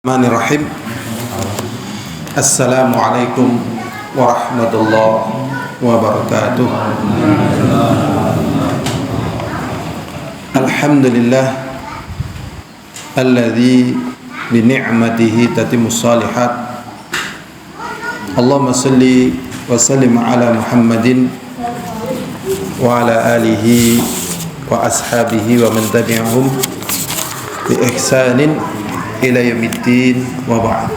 Bismillahirrahmanirrahim. Assalamualaikum warahmatullahi wabarakatuh. Alhamdulillah alladzi bi ni'matihi tatimmus shalihat. Allahumma shalli wa sallim ala Muhammadin wa ala alihi wa ashabihi wa man tabi'ahum bi ihsanin ila yaumiddin wa ba'd.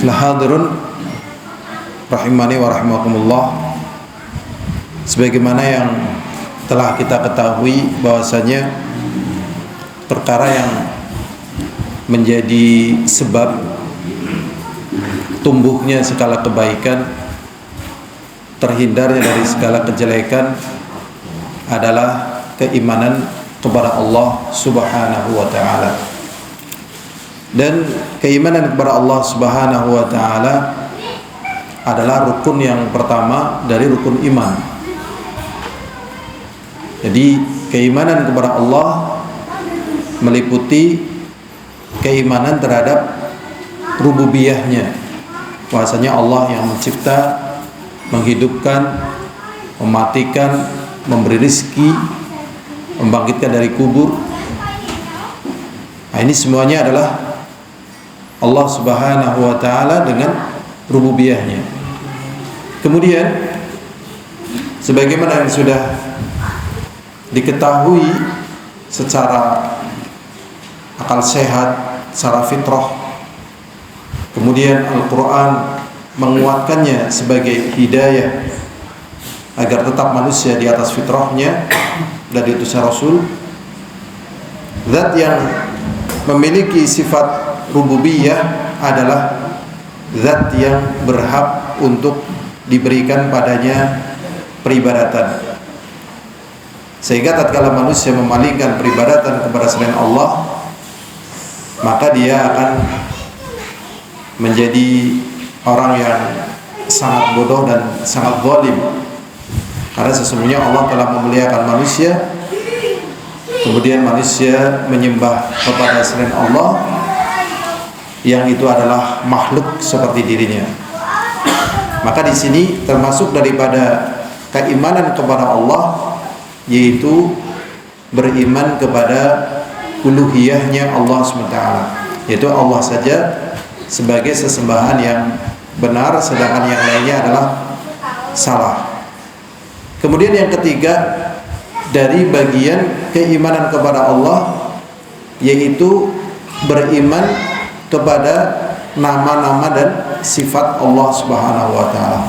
Hadirun rahimani wa rahimakumullah. Sebagaimana yang telah kita ketahui bahwasanya perkara yang menjadi sebab tumbuhnya segala kebaikan, terhindarnya dari segala kejelekan adalah keimanan kepada Allah Subhanahu wa taala. Dan keimanan kepada Allah Subhanahu wa taala adalah rukun yang pertama dari rukun iman. Jadi keimanan kepada Allah meliputi keimanan terhadap rububiyahnya, bahwasanya Allah yang mencipta, menghidupkan, mematikan, memberi rezeki, membangkitkan dari kubur. Nah, ini semuanya adalah Allah Subhanahu wa taala dengan rububiyahnya. Kemudian sebagaimana yang sudah diketahui secara akal sehat, secara fitrah, kemudian Al-Qur'an menguatkannya sebagai hidayah agar tetap manusia di atas fitrahnya dan diutusnya Rasul. Zat yang memiliki sifat rububiyah adalah zat yang berhak untuk diberikan padanya peribadatan. Sehingga tatkala manusia memalingkan peribadatan kepada selain Allah, maka dia akan menjadi orang yang sangat bodoh dan sangat zalim. Karena sesungguhnya Allah telah memuliakan manusia, kemudian manusia menyembah kepada selain Allah yang itu adalah makhluk seperti dirinya. Maka di sini termasuk daripada keimanan kepada Allah, yaitu beriman kepada uluhiyahnya Allah SWT, yaitu Allah saja sebagai sesembahan yang benar, sedangkan yang lainnya adalah salah. Kemudian yang ketiga dari bagian keimanan kepada Allah, yaitu beriman kepada nama-nama dan sifat Allah Subhanahu wa taala.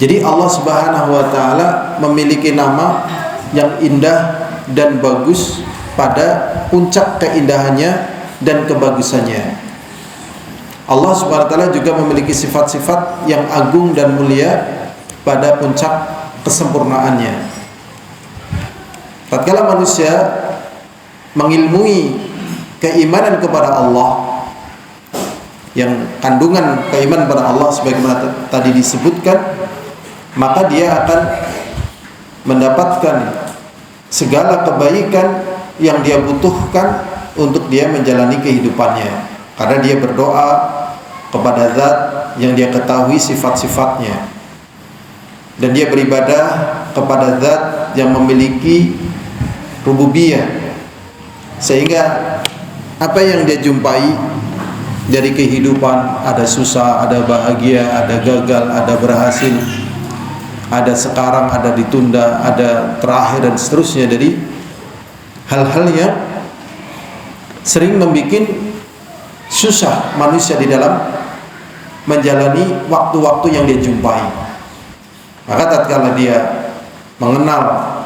Jadi Allah Subhanahu wa taala memiliki nama yang indah dan bagus pada puncak keindahannya dan kebagusannya. Allah Subhanahu wa taala juga memiliki sifat-sifat yang agung dan mulia pada puncak kesempurnaannya. Tatkala manusia mengilmui keimanan kepada Allah, yang kandungan keimanan kepada Allah sebagaimana tadi disebutkan, maka dia akan mendapatkan segala kebaikan yang dia butuhkan untuk dia menjalani kehidupannya, karena dia berdoa kepada zat yang dia ketahui sifat-sifatnya, dan dia beribadah kepada zat yang memiliki rububiyah, sehingga apa yang dia jumpai dari kehidupan, ada susah, ada bahagia, ada gagal, ada berhasil, ada sekarang, ada ditunda, ada terakhir dan seterusnya, dari hal-hal yang sering membuat susah manusia di dalam menjalani waktu-waktu yang dia jumpai. Maka tatkala dia mengenal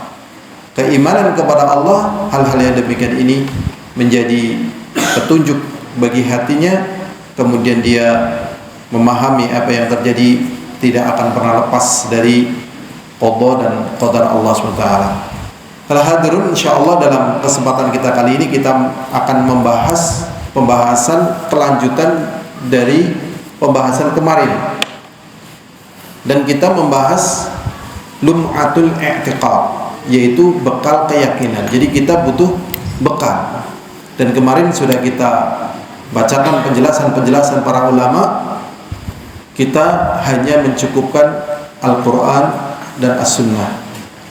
keimanan kepada Allah, hal-hal yang demikian ini menjadi petunjuk bagi hatinya, kemudian dia memahami apa yang terjadi tidak akan pernah lepas dari qada dan qadar Allah SWT. Kalau hadirun, insyaallah dalam kesempatan kita kali ini kita akan membahas pembahasan kelanjutan dari pembahasan kemarin, dan kita membahas lum'atul i'tiqad, yaitu bekal keyakinan. Jadi kita butuh bekal. Dan kemarin sudah kita bacakan penjelasan-penjelasan para ulama, kita hanya mencukupkan Al-Quran dan As-Sunnah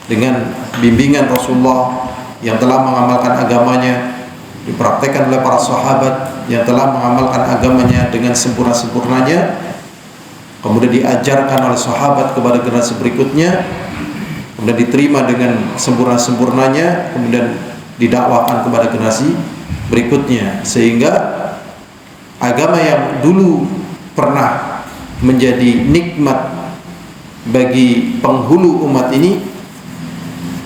dengan bimbingan Rasulullah yang telah mengamalkan agamanya, dipraktekkan oleh para sahabat yang telah mengamalkan agamanya dengan sempurna-sempurnanya, kemudian diajarkan oleh sahabat kepada generasi berikutnya, kemudian diterima dengan sempurna-sempurnanya, kemudian didakwahkan kepada generasi berikutnya, sehingga agama yang dulu pernah menjadi nikmat bagi penghulu umat ini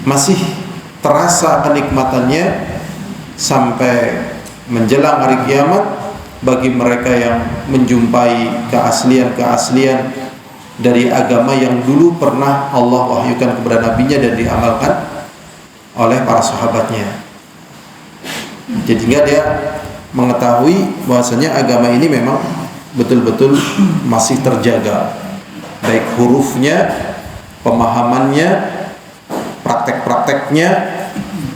masih terasa kenikmatannya sampai menjelang hari kiamat bagi mereka yang menjumpai keaslian-keaslian dari agama yang dulu pernah Allah wahyukan kepada nabinya dan diamalkan oleh para sahabatnya. Jadi dia mengetahui bahwasanya agama ini memang betul-betul masih terjaga, baik hurufnya, pemahamannya, praktek-prakteknya,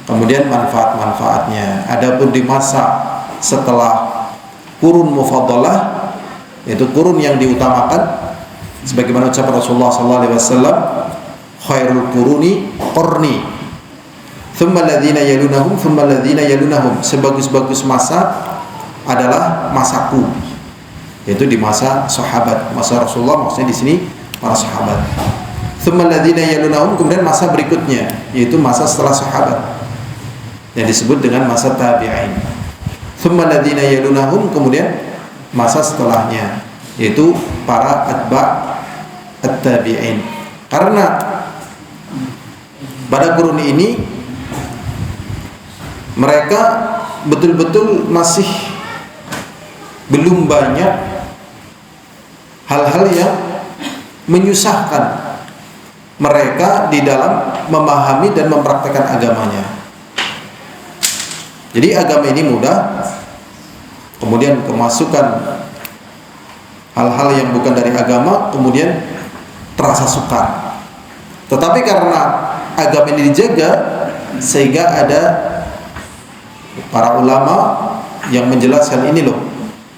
kemudian manfaat-manfaatnya. Adapun di masa setelah qurun mufaddalah, yaitu qurun yang diutamakan, sebagaimana ucapan Rasulullah SAW, khairul quruni qarni, thumma alladhina yalunahum, thumma alladhina yalunahum. Sebagus-bagus masa adalah masaku, yaitu di masa sahabat, masa Rasulullah, maksudnya di sini para sahabat. Thumma alladhina yalunahum, kemudian masa berikutnya, yaitu masa setelah sahabat, yang disebut dengan masa tabi'in. Thumma alladhina yalunahum, kemudian masa setelahnya, yaitu para atba' at-tabi'in. Karena pada kurun ini mereka betul-betul masih belum banyak hal-hal yang menyusahkan mereka di dalam memahami dan mempraktekkan agamanya. Jadi agama ini mudah, kemudian kemasukan hal-hal yang bukan dari agama kemudian terasa sukar. Tetapi karena agama ini dijaga, sehingga ada para ulama yang menjelaskan ini loh,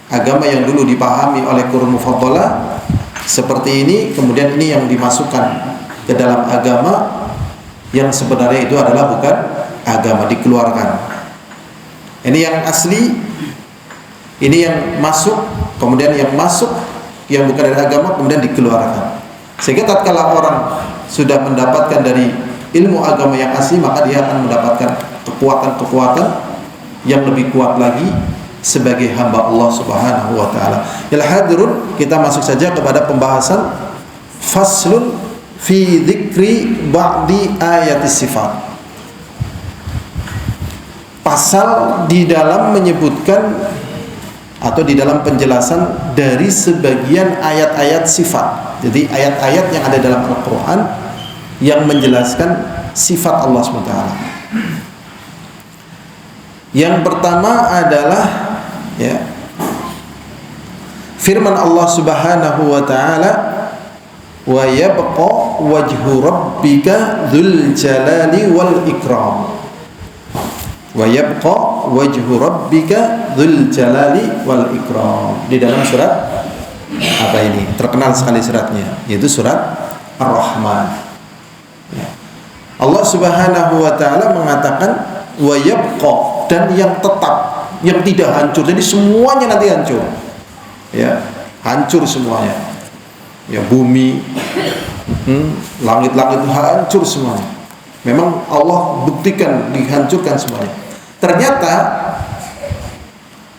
agama yang dulu dipahami oleh qurun mufaddalah seperti ini, kemudian ini yang dimasukkan ke dalam agama yang sebenarnya itu adalah bukan agama, dikeluarkan. Ini yang asli, ini yang masuk, kemudian yang masuk yang bukan dari agama kemudian dikeluarkan. Sehingga tatkala orang sudah mendapatkan dari ilmu agama yang asli, maka dia akan mendapatkan kekuatan-kekuatan yang lebih kuat lagi sebagai hamba Allah Subhanahu wa taala. Ya hadirun, kita masuk saja kepada pembahasan faslun fi dzikri ba'di ayatis sifat. Pasal di dalam menyebutkan atau di dalam penjelasan dari sebagian ayat-ayat sifat. Jadi ayat-ayat yang ada dalam Al-Quran yang menjelaskan sifat Allah SWT. Yang pertama adalah firman Allah Subhanahu wa taala, wa yabqa wajhu rabbika dzul jalali wal ikram. Wa yabqa wajhu rabbika dzul jalali wal ikram. Di dalam surat apa ini? Terkenal sekali suratnya, yaitu surat Ar-Rahman. Allah Subhanahu wa taala mengatakan wa yabqa, dan yang tetap, yang tidak hancur. Jadi semuanya nanti hancur. Ya, hancur semuanya. Ya, bumi, langit-langit hancur semuanya. Memang Allah buktikan dihancurkan semuanya. Ternyata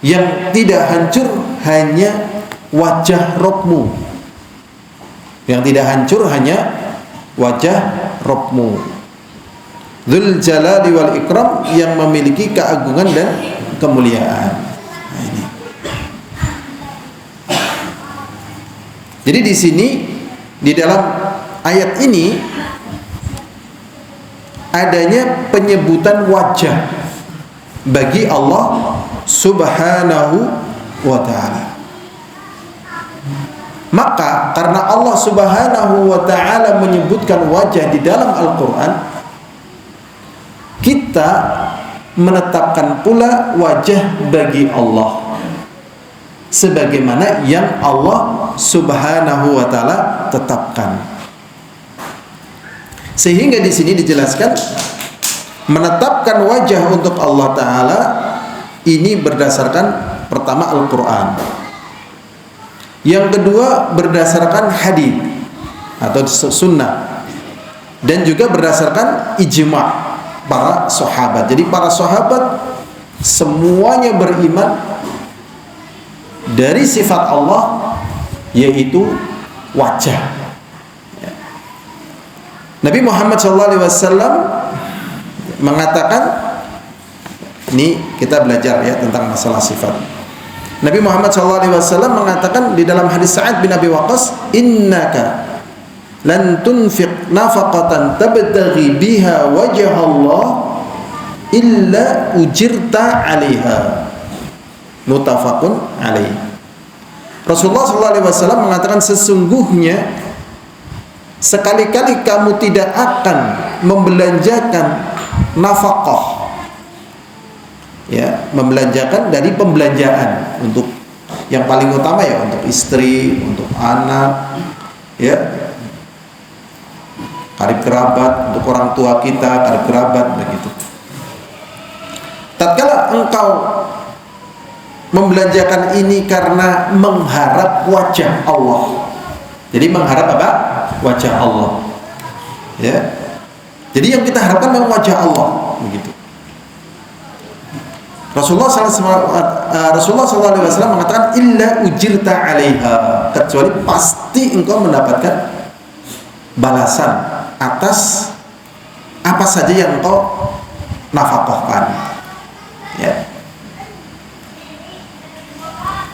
yang tidak hancur hanya wajah Rabbmu. Yang tidak hancur hanya wajah Rabbmu, Dzul Jalali wal Ikram, yang memiliki keagungan dan kemuliaan. Nah, ini. Jadi di sini, di dalam ayat ini adanya penyebutan wajah bagi Allah Subhanahu wa ta'ala. Maka karena Allah Subhanahu wa ta'ala menyebutkan wajah di dalam Al-Quran, kita menetapkan pula wajah bagi Allah. sebagaimana yang Allah Subhanahu wa taala tetapkan. Sehingga di sini dijelaskan menetapkan wajah untuk Allah taala ini berdasarkan pertama Al-Qur'an. Yang kedua berdasarkan hadis atau sunnah, dan juga berdasarkan ijma' para sahabat. Jadi para sahabat semuanya beriman dari sifat Allah, yaitu wajah. Nabi Muhammad SAW mengatakan, ini kita belajar ya tentang masalah sifat. Nabi Muhammad SAW mengatakan di dalam hadis Sa'ad bin Abi Waqqas, innaka lan tunfiq nafaqatan tabtaghi biha wajah Allah illa ujirta 'alaiha. Muttafaqun alaih. Rasulullah SAW mengatakan, sesungguhnya sekali-kali kamu tidak akan membelanjakan nafkah, ya, membelanjakan dari pembelanjaan untuk yang paling utama ya, untuk istri, untuk anak, ya, karib kerabat, untuk orang tua kita, karib kerabat, begitu. Tatkala engkau membelanjakan ini karena mengharap wajah Allah. Jadi mengharap apa? Wajah Allah. Ya. Jadi yang kita harapkan memang wajah Allah, begitu. Rasulullah SAW mengatakan, illa ujirta 'alaiha, kecuali pasti engkau mendapatkan balasan atas apa saja yang engkau nafkahkan. Ya.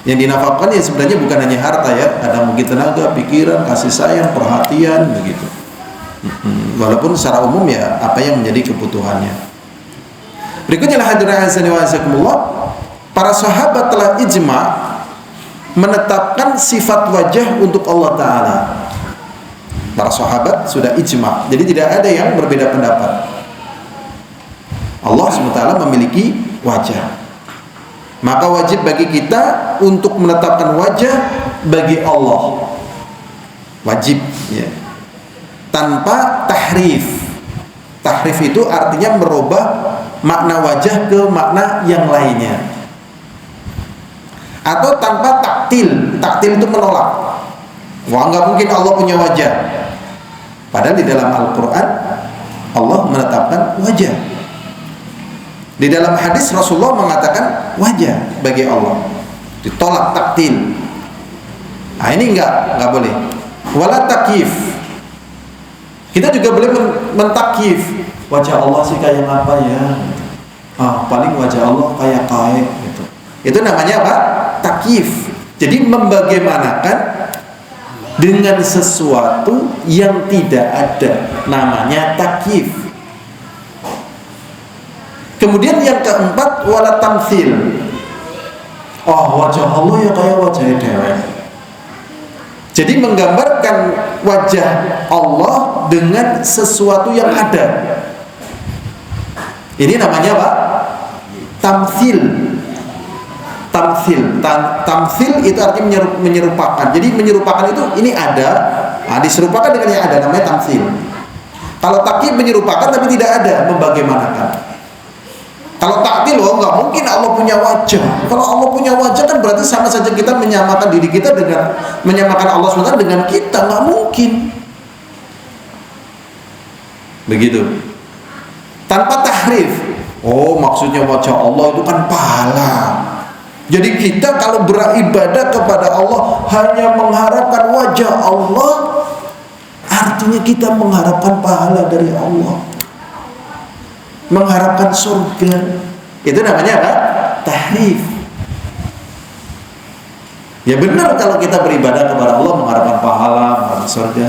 Yang dinafkahkan ya sebenarnya bukan hanya harta ya, ada mungkin tenaga, pikiran, kasih sayang, perhatian, begitu. Walaupun secara umum ya apa yang menjadi kebutuhannya. Berikutnya hadirin azani wa azakumullah, para sahabat telah ijma' menetapkan sifat wajah untuk Allah taala. Para sahabat sudah ijma', jadi tidak ada yang berbeda pendapat. Allah SWT memiliki wajah. Maka wajib bagi kita untuk menetapkan wajah bagi Allah. Wajib ya. Tanpa tahrif. Tahrif itu artinya merubah makna wajah ke makna yang lainnya. Atau tanpa taktil. Taktil itu menolak. Wah, nggak mungkin Allah punya wajah. Padahal di dalam Al-Quran Allah menetapkan wajah. Di dalam hadis Rasulullah mengatakan wajah bagi Allah, ditolak taktil. Nah ini enggak boleh. Wala takyif. Kita juga boleh mentakyif. Wajah Allah sih kayak apa ya? Paling wajah Allah kayak kain gitu. Itu namanya apa? Takyif. Jadi membagaimanakan dengan sesuatu yang tidak ada, namanya takyif. Kemudian yang keempat, wala tamtsil. Wajah Allah ya kayak wajah dewek. Jadi menggambarkan wajah Allah dengan sesuatu yang ada. Ini namanya apa? Tamtsil. Tamtsil itu artinya menyerupakan. Jadi menyerupakan itu ini ada, diserupakan dengan yang ada, namanya tamtsil. Kalau takyif menyerupakan tapi tidak ada, membagaimanakan. Kalau taktil, nggak mungkin Allah punya wajah. Kalau Allah punya wajah kan berarti sama saja kita menyamakan diri kita dengan, menyamakan Allah SWT dengan kita, nggak mungkin. Begitu. Tanpa tahrif. Maksudnya wajah Allah itu kan pahala. Jadi kita kalau beribadah kepada Allah hanya mengharapkan wajah Allah, artinya kita mengharapkan pahala dari Allah, mengharapkan surga. Itu namanya apa? Tahrif. Ya benar kalau kita beribadah kepada Allah mengharapkan pahala, mengharapkan surga.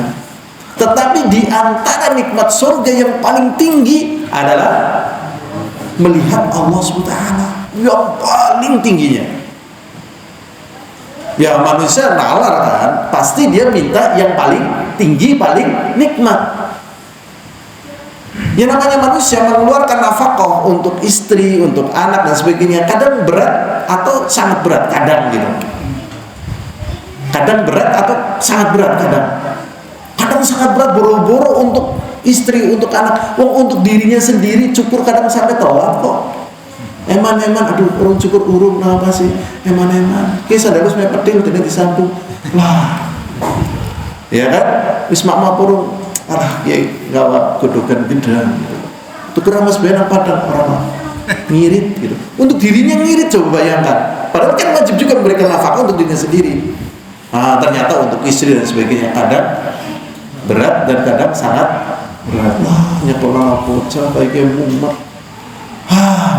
Tetapi di antara nikmat surga yang paling tinggi adalah melihat Allah SWT yang paling tingginya. Ya manusia nalar kan, pasti dia minta yang paling tinggi, paling nikmat. Yang namanya manusia mengeluarkan nafkah untuk istri, untuk anak dan sebagainya, kadang berat atau sangat berat, kadang gitu. kadang berat atau sangat berat, kadang sangat berat, boro-boro untuk istri, untuk anak, untuk dirinya sendiri cukur kadang sampai telat kok. Eman-eman, aduh urung cukur urung apa sih, eman-eman kisah harus mepedil tidak disambung lah, ya kan, wis mak urung alah ya gawa godokan gendang gitu. Tuker mas benang padang orang ngirit gitu, untuk dirinya ngirit, coba bayangkan, padahal kan wajib juga memberikan nafkah untuk dirinya sendiri. Nah, ternyata untuk istri dan sebagainya kadang berat dan kadang sangat berat. Wah, nyekolah bocah baiknya mumet.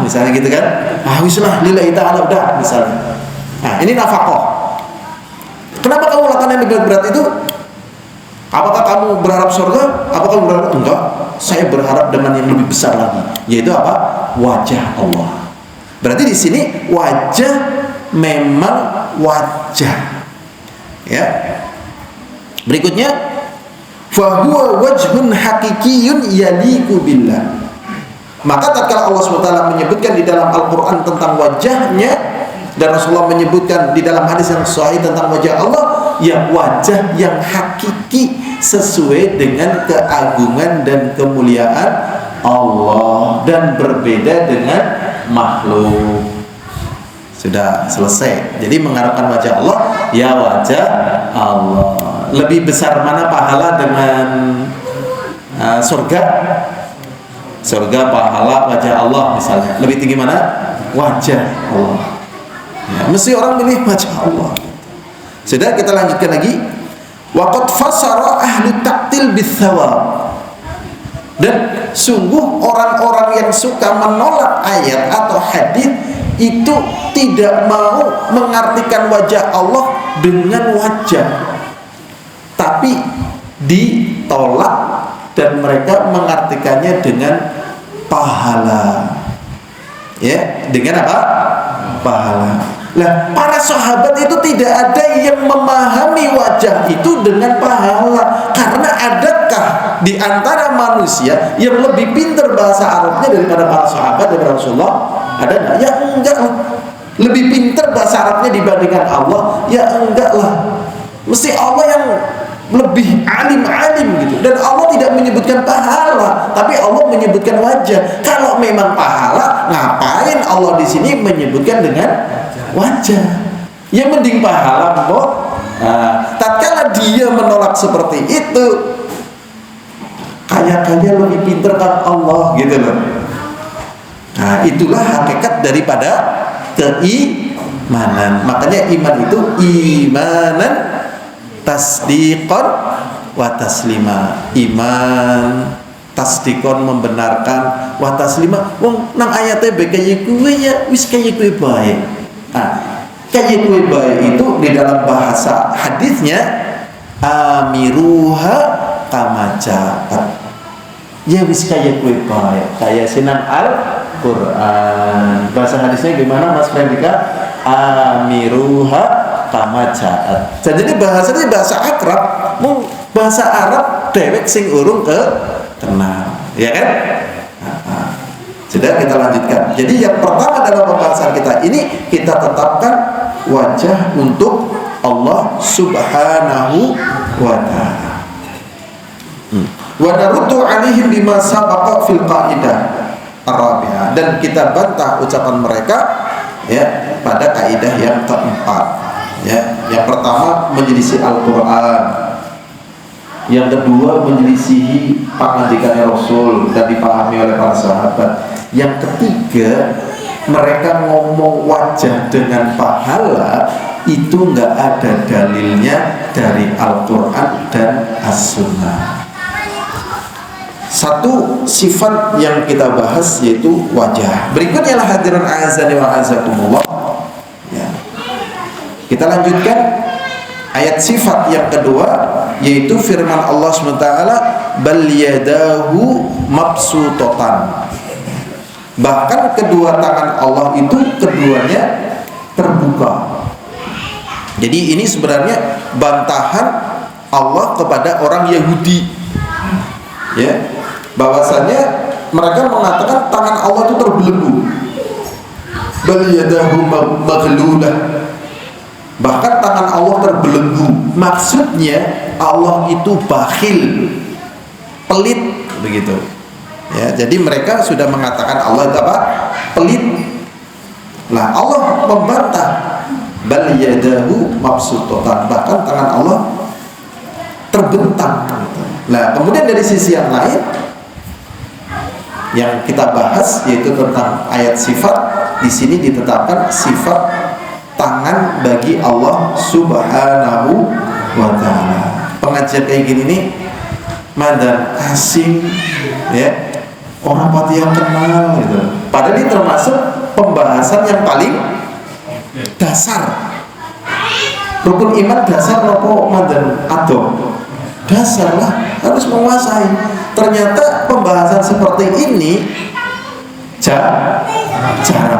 Misalnya gitu kan. Wislah lillahi ta'ala udah misalnya. Nah, ini nafkah. Kenapa kamu lakukan yang berat-berat itu? Apakah kamu berharap surga? Apakah kamu berharap? Enggak. Saya berharap dengan yang lebih besar lagi, yaitu apa? Wajah Allah. Berarti di sini wajah memang wajah. Ya. Berikutnya, fahuwa wajhun hakikiyun yaliku billah. Maka tatkala Allah SWT menyebutkan di dalam Al-Quran tentang wajahnya, dan Rasulullah menyebutkan di dalam hadis yang sahih tentang wajah Allah, ya wajah yang hakiki sesuai dengan keagungan dan kemuliaan Allah dan berbeda dengan makhluk. Sudah selesai. Jadi mengharapkan wajah Allah, ya wajah Allah. Lebih besar mana pahala dengan surga? Surga, pahala, wajah Allah misalnya. Lebih tinggi mana? Wajah Allah. Ya, mesti orang milih wajah Allah. Sudah, kita lanjutkan lagi. Waqad fasara ahlu taktil bithawab. Dan sungguh orang-orang yang suka menolak ayat atau hadis itu tidak mau mengartikan wajah Allah dengan wajah, tapi ditolak dan mereka mengartikannya dengan pahala. Ya, dengan apa? Pahala. Nah, para sahabat itu tidak ada yang memahami wajah itu dengan pahala. Karena adakah di antara manusia yang lebih pintar bahasa Arabnya daripada para sahabat dari Rasulullah? Ada nggak? Ya enggak lah. Lebih pintar bahasa Arabnya dibandingkan Allah? Ya enggak lah. Mesti Allah yang lebih alim gitu. Dan Allah tidak menyebutkan pahala, tapi Allah menyebutkan wajah. Kalau memang pahala, ngapain Allah di sini menyebutkan dengan wajah? Ya mending pahala, kok. Nah, tatkala dia menolak seperti itu, kayak lebih pintar kan Allah gitu loh. Nah, itulah hakikat daripada keimanan. Makanya iman itu imanan tasdiqon wa taslima. Iman tasdiqon membenarkan, wa taslima wong nang ayate be kaya kuwe ya wis kaya kuwe bae. Nah, kaya kuwe bae itu di dalam bahasa hadisnya amiruha kama ja'at. Ya wis kaya kuwe bae, kaya sinan Al-Qur'an. Bahasa hadisnya gimana Mas Frendika? Amiruha kama ja'at. Jadi bahasanya bahasa akrab, mau bahasa Arab dewek sing urung ke kenal, ya kan? Sudah, kita lanjutkan. Jadi yang pertama dalam pembahasan kita ini, kita tetapkan wajah untuk Allah Subhanahu wa ta'ala. Wa naruddu 'alaihim bima sabaqa fil qaidah ar-rabi'ah, dan kita bantah ucapan mereka ya pada kaidah yang keempat. Ya, yang pertama menyelisih Al-Qur'an. Yang kedua menyelisihi pangandikannya Rasul dan dipahami oleh para sahabat. Yang ketiga, mereka ngomong wajah dengan pahala itu nggak ada dalilnya dari Al-Quran dan As-Sunnah. Satu sifat yang kita bahas yaitu wajah. Berikutnya lah hadirin azani wa azakumullah. Ya. Kita lanjutkan ayat sifat yang kedua, yaitu firman Allah SWT, bal yadahu mabsutotan. Bahkan kedua tangan Allah itu keduanya terbuka. Jadi ini sebenarnya bantahan Allah kepada orang Yahudi, ya, bahwasanya mereka mengatakan tangan Allah itu terbelenggu. Bal yadahu maghlulah. Bahkan tangan Allah terbelenggu. Maksudnya Allah itu bakhil, pelit, begitu. Ya, jadi mereka sudah mengatakan Allah itu apa? Pelit. Lah Allah membantah, bal yadahu mabsutatan, bahkan tangan Allah terbentang. Nah, kemudian dari sisi yang lain yang kita bahas yaitu tentang ayat sifat, di sini ditetapkan sifat tangan bagi Allah Subhanahu wa taala. Pengajian kayak gini nih mandan asing ya. Orang pati yang kenal gitu. Padahal ini termasuk pembahasan yang paling dasar. Rukun iman dasar nopo mandan adom. Dasar lah, harus menguasai. Ternyata pembahasan seperti ini jarang.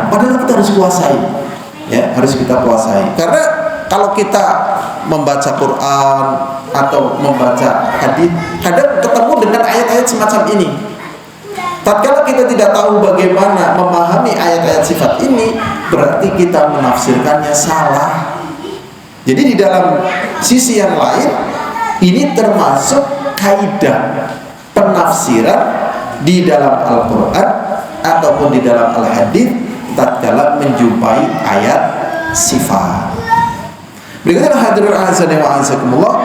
Padahal kita harus kuasai. Ya, harus kita kuasai. Karena kalau kita membaca Quran atau membaca hadis, kadang ketemu dengan ayat-ayat semacam ini. Tatkala kita tidak tahu bagaimana memahami ayat-ayat sifat ini, berarti kita menafsirkannya salah. Jadi di dalam sisi yang lain, ini termasuk kaidah penafsiran di dalam Al-Quran ataupun di dalam Al-Hadis tatkala menjumpai ayat sifat. Berikutnya hadirin azan wa azakumullah.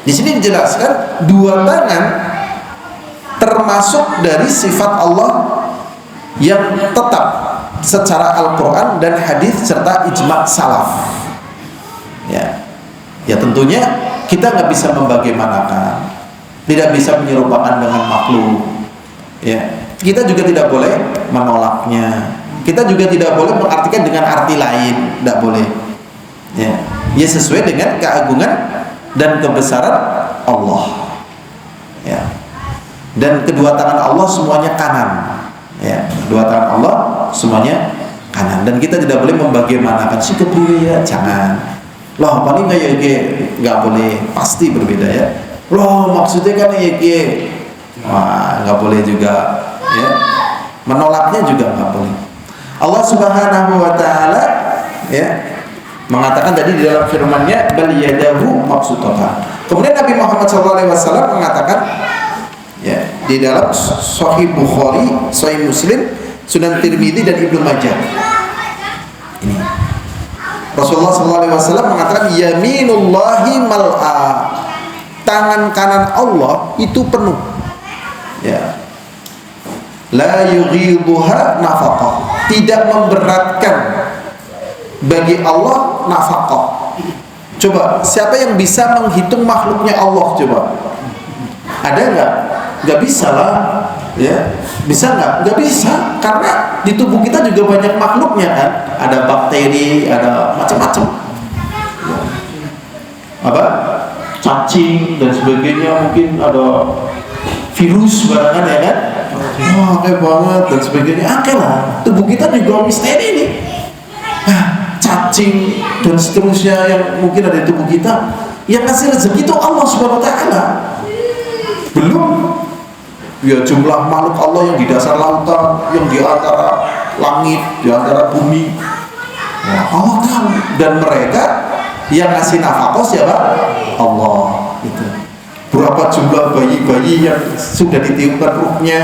Di sini dijelaskan dua tangan termasuk dari sifat Allah yang tetap secara Al-Quran dan hadis serta ijma' salaf. Ya tentunya kita nggak bisa membagaimanakan, tidak bisa menyerupakan dengan makhluk. Ya, kita juga tidak boleh menolaknya. Kita juga tidak boleh mengartikan dengan arti lain, tidak boleh. Ya sesuai dengan keagungan dan kebesaran Allah. Ya. Dan kedua tangan Allah semuanya kanan. Ya, kedua tangan Allah semuanya kanan. Dan kita tidak boleh membagaimanakan si kepriwe, jangan. Loh, paling nggak boleh, pasti berbeda ya. Loh, maksudnya kan wah, nggak boleh juga. Ya, menolaknya juga nggak boleh. Allah Subhanahu wa taala ya mengatakan tadi di dalam firman-Nya bal yadahu mabsutatan. Kemudian Nabi Muhammad SAW mengatakan ya di dalam Sahih Bukhari, Sahih Muslim, Sunan Tirmidzi dan Ibnu Majah. Ini Rasulullah SAW mengatakan yaminullahi mal'a, tangan kanan Allah itu penuh. Ya. La yughiduha nafaqah, tidak memberatkan bagi Allah nafaqah. Coba siapa yang bisa menghitung makhluknya Allah? Coba ada nggak? Nggak bisa lah, ya bisa nggak? Nggak bisa, karena di tubuh kita juga banyak makhluknya kan, ada bakteri, ada macam-macam, apa cacing dan sebagainya, mungkin ada virus barangan ya kan, wah kayak banget dan sebagainya. Lah tubuh kita juga misteri nih, cacing dan seterusnya yang mungkin ada di tubuh kita. Yang ngasih rezeki itu Allah Subhanahu wa taala. Belum ya jumlah makhluk Allah yang di dasar lautan, yang di antara langit, di antara bumi. Ya, Allah tahu. Dan mereka yang ngasih nafkah siapa? Allah. Gitu. Berapa jumlah bayi-bayi yang sudah ditiupkan ruhnya,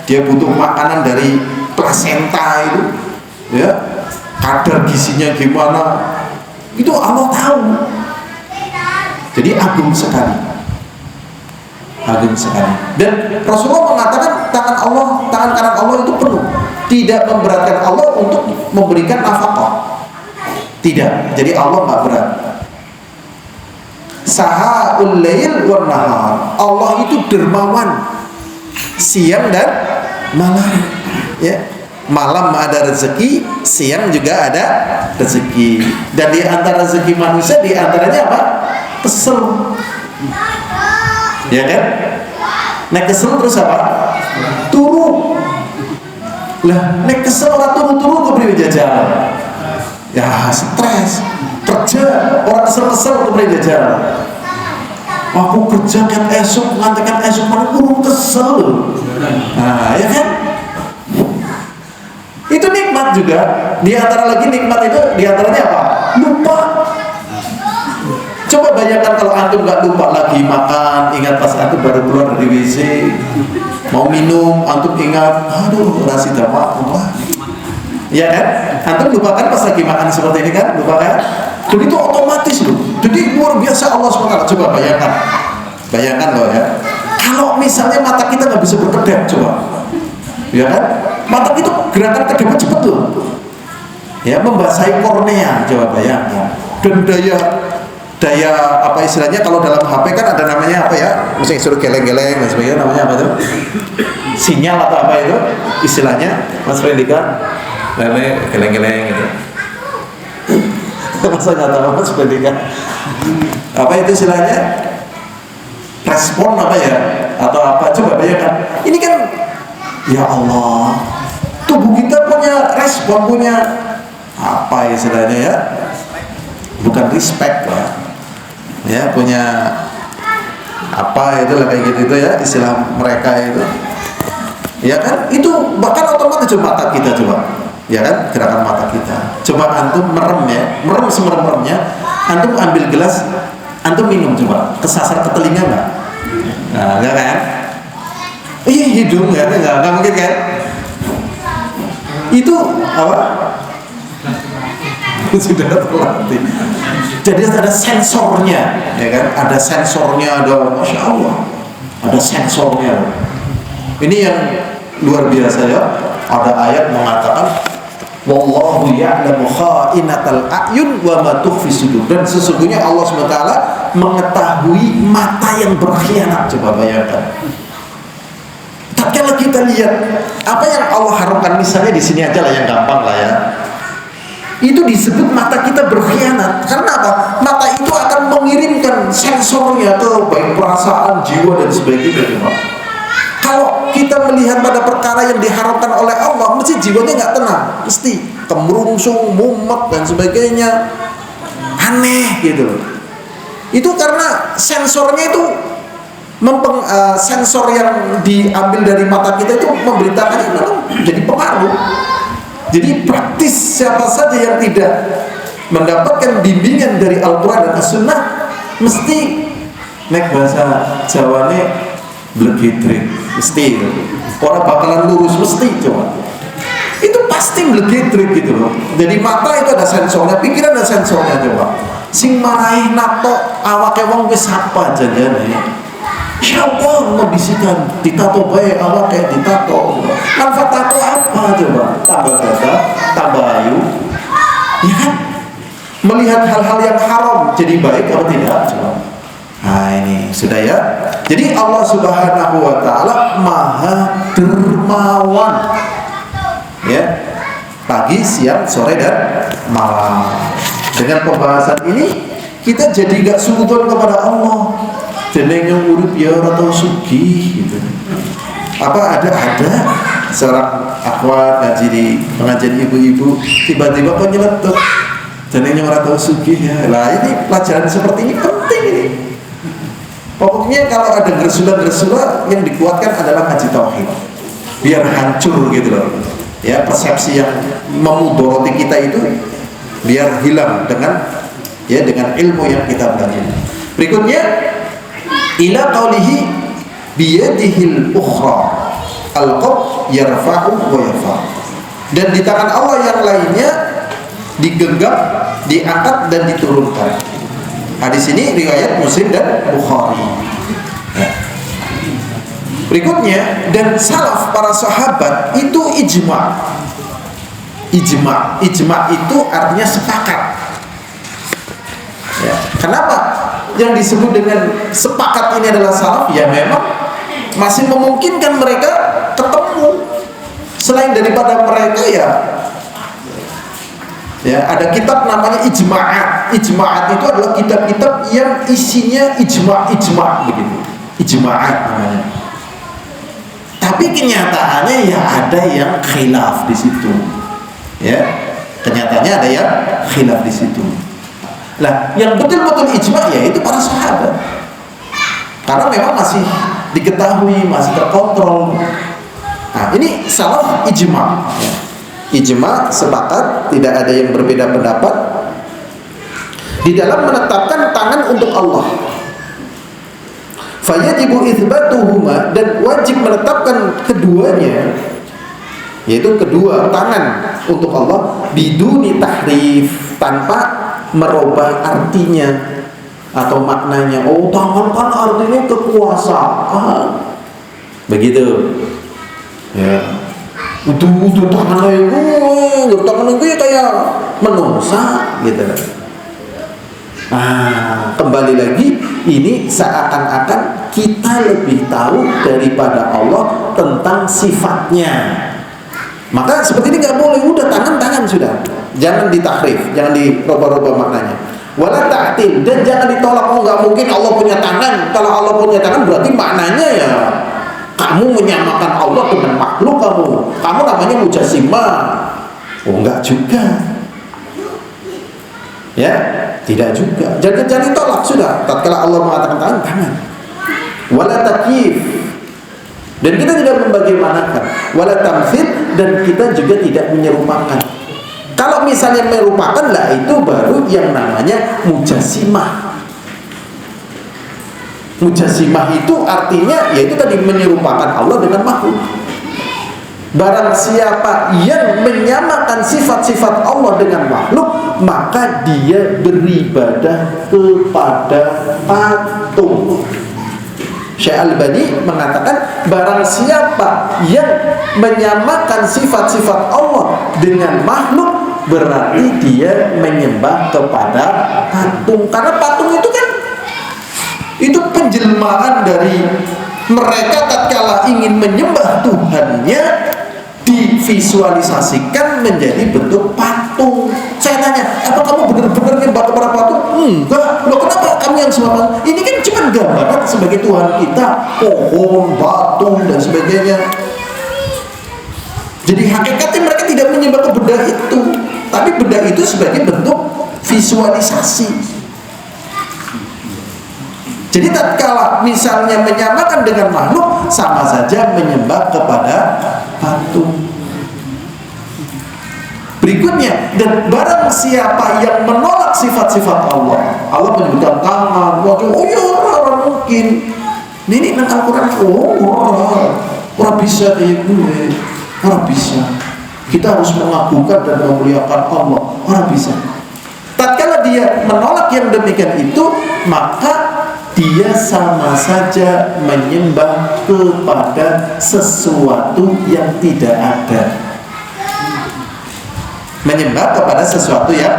dia butuh makanan dari plasenta itu, ya kadar gizinya gimana, itu Allah tahu. Jadi agung sekali. Agung sekali. Dan Rasulullah mengatakan tangan kanan Allah itu penuh, tidak memberatkan Allah untuk memberikan nafkah. Tidak. Jadi Allah nggak berat. Sahaul lail wan nahar. Allah itu dermawan siang dan malam. Ya. Malam ada rezeki, siang juga ada rezeki. Dan di antara rezeki manusia di antaranya apa? Kesel. Ya kan? Nek kesel terus apa? Turu. Lah, nek kesel orang turu-turu kepriwe jajan? Ya, stres. Kerja orang kesel-kesel kepriwe jajan? Aku kerja kan esok, ngantekan esok mana kurung kesel. Nah, ya kan? Itu nikmat juga. Di antara lagi nikmat itu di antaranya apa? Lupa. bayangkan kalau antum nggak lupa lagi makan, ingat pas antum baru keluar dari WC, mau minum, antum ingat, aduh rasi dama, ya kan? Antum lupakan pas lagi makan seperti ini kan, lupakan. Dan itu otomatis loh. Jadi luar biasa Allah SWT. Coba bayangkan loh ya. Kalau misalnya mata kita nggak bisa berkedap, coba, ya kan? Mata kita gerakan kedapnya cepat loh. Ya, membasahi kornea, coba bayangkan. Dan daya apa istilahnya, kalau dalam HP kan ada namanya apa ya, misalnya suruh geleng-geleng dan sebagainya, namanya apa itu, sinyal atau apa itu istilahnya, Mas Frendika, namanya geleng-geleng gitu. Masa nggak tahu Mas Frendika apa itu istilahnya, respon apa ya atau apa, coba bayangkan. Ini kan ya Allah, tubuh kita punya respon, punya apa istilahnya ya, bukan respect lah ya, punya apa itu lah kayak gitu itu ya istilah mereka itu, ya kan? Itu bahkan otomatis coba mata kita, coba ya kan, gerakan mata kita. Coba antum merem ya, merem semerem-meremnya, antum ambil gelas, antum minum, coba kesasar ke telinga nggak? Nah, enggak kan? Iya, hidung ya, nggak mungkin kan? Itu apa? Sudah terlatih. Jadi ada sensornya, ya kan? Ada sensornya, ada, masya Allah, ada sensornya. Ini yang luar biasa ya. Ada ayat mengatakan, wallahu ya'lamu kha'inatal a'yun wa ma tukhfi sudur. Dan sesungguhnya Allah SWT mengetahui mata yang berkhianat. Coba bayangkan. Tak kalau kita lihat apa yang Allah haramkan, misalnya di sini aja lah yang gampang lah ya. Itu disebut mata kita berkhianat. Karena apa? Mata itu akan mengirimkan sensornya ke baik perasaan, jiwa dan sebagainya. Kalau kita melihat pada perkara yang diharamkan oleh Allah, mesti jiwanya nggak tenang, mesti kemerungsung, mumet dan sebagainya, aneh gitu. Itu karena sensornya itu sensor yang diambil dari mata kita itu memberitakannya memang jadi pengaruh. Jadi praktis siapa saja yang tidak mendapatkan bimbingan dari Al-Quran dan As-Sunnah mesti nek bahasa Jawane blegitrik, mesti orang bakalan lurus, mesti coba. Itu pasti blegitrik gitu loh. Jadi mata itu ada sensornya, pikiran ada sensornya, coba. Sing marahi nato awake wong wis apa janjane. Ya Allah membisikan ditato bae awake ditato. Manfaat tato apa coba? Tambah gagah, tambah ayu. Ya kan? Melihat hal-hal yang haram jadi baik atau tidak? Coba. Nah ini sudah ya. Jadi Allah Subhanahu wa taala Maha Dermawan. Ya. Pagi, siang, sore dan malam. Dengan pembahasan ini kita jadi gak sungguh kepada Allah. Jeneng yang urip ya ora tau sugih gitu. Apa ada seorang akhwat ngaji di pengajian ibu-ibu, tiba-tiba kok nyeletuk jeneng yang ora tau sugih ya. Lah ini pelajaran seperti ini penting ini. Pokoknya kalau ada gersula-gersula yang dikuatkan adalah ngaji tauhid. Biar hancur gitu loh. Ya, persepsi yang memudoroti kita itu biar hilang dengan ilmu yang kita belajar. Berikutnya ila qaulihi biyadihil ukhra al-qab yarfa'u wa yarfa'. Dan di tangan Allah yang lainnya digenggam, diangkat dan diturunkan. Hadis ini riwayat Muslim dan Bukhari. Ya. Berikutnya, dan salaf para sahabat itu ijma. Ijma itu artinya sepakat. Ya. Kenapa yang disebut dengan sepakat ini adalah salaf? Ya memang masih memungkinkan mereka ketemu. Selain daripada mereka ya ada kitab namanya ijma'at. Ijma'at itu adalah kitab-kitab yang isinya ijma' begitu. Ijma'at namanya. Tapi kenyataannya ya ada yang khilaf di situ. Ya, kenyataannya ada yang khilaf di situ. Lah, yang betul-betul ijma' ya itu para sahabat. Karena memang masih diketahui, masih terkontrol. Nah, ini salaf ijma'. Ijma' sepakat, tidak ada yang berbeda pendapat di dalam menetapkan tangan untuk Allah. Fayajibu itsbatuhuma, dan wajib menetapkan keduanya, yaitu kedua tangan untuk Allah, biduni tahrif, tanpa merubah artinya atau maknanya. Oh, tangan kan artinya kekuasaan, begitu ya. Utuh tangan itu ya kayak menungsa gitu. Nah, kembali lagi, ini seakan-akan kita lebih tahu daripada Allah tentang sifatnya. Maka seperti ini nggak boleh, udah tangan sudah, jangan ditahrif, jangan dirubah-rubah maknanya. Wala ta'til, dan jangan ditolak. Oh, nggak mungkin Allah punya tangan. Kalau Allah punya tangan berarti maknanya ya kamu menyamakan Allah dengan makhluk kamu namanya mujassimah. Oh, enggak juga. Ya, tidak juga. Jangan ditolak sudah. Tatkala Allah mengatakan tangan. Wala takyif, dan kita tidak membagaimanakan. Wala tamtsil, dan kita juga tidak menyerupakan. Kalau misalnya merupakan lah, itu baru yang namanya mujassimah. Mujassimah itu artinya yaitu tadi menyerupakan Allah dengan makhluk. Barang siapa yang menyamakan sifat-sifat Allah dengan makhluk, maka dia beribadah kepada patung. Syekh Al-Albani mengatakan, barang siapa yang menyamakan sifat-sifat Allah dengan makhluk, berarti dia menyembah kepada patung. Karena patung itu kan, itu penjelmaan dari mereka tatkala ingin menyembah Tuhannya, divisualisasikan menjadi bentuk patung. Saya tanya, apa kamu benar-benar menyembah kepada patung? Enggak. Loh, kenapa kamu yang sembah patung? Ini kan cuma gambaran sebagai Tuhan kita, pohon, batu, dan sebagainya. Jadi hakikatnya mereka tidak menyembah ke benda itu, tapi benda itu sebagai bentuk visualisasi. Jadi tatkala misalnya menyamakan dengan makhluk, sama saja menyembah kepada patung. Berikutnya, dan barang siapa yang menolak sifat-sifat Allah, Allah menyebutkan tangan, wajah, oh ya orang mungkin. Ini nang Al-Quran, orang bisa kayak gue, orang bisa. Kita harus mengagungkan dan memuliakan Allah, orang bisa. Tatkala dia menolak yang demikian itu, maka dia sama saja menyembah kepada sesuatu yang tidak ada. Menyembah kepada sesuatu yang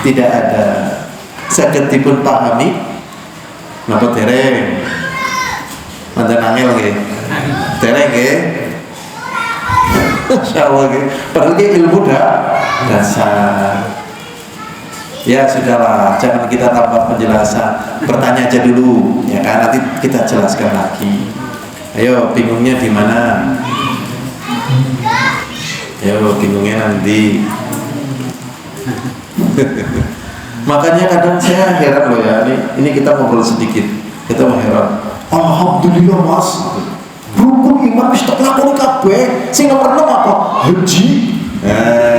tidak ada. Saged dipun pahami napa dereng? Manten angel nggih. Dereng nggih. Insyaallah nggih. Padahal ilmu dasar. Ya sudahlah, jangan kita tambah penjelasan. Bertanya aja dulu, ya kan? Nanti kita jelaskan lagi. Ayo, bingungnya di mana? Ayo, bingungnya nanti. Makanya kadang saya heran loh ya. Ini kita ngobrol sedikit. Kita mau heran. Alhamdulillah mas. Rukun iman wis tak lakoni kabeh. Sing nomor 6 apa? Haji.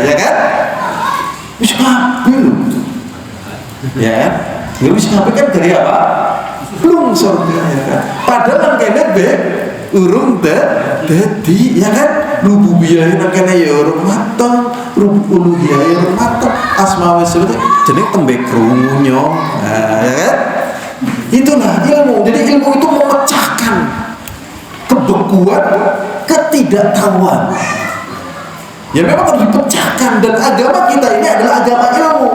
Ya kan? Wis kabeh lho. Ya, nggak bisa kan dari apa? Belum surga, ya kan? Padahal kena urung dadi, ya kan? Rububiyah nang kene ya urung mateng, uluhiyah ya urung mateng, asma wa sifat jeneng tembe krungu. Ya kan? Itulah ilmu. Jadi ilmu itu memecahkan kebekuan, ketidaktahuan. Ya memang harus dipecahkan, dan agama kita ini adalah agama ilmu.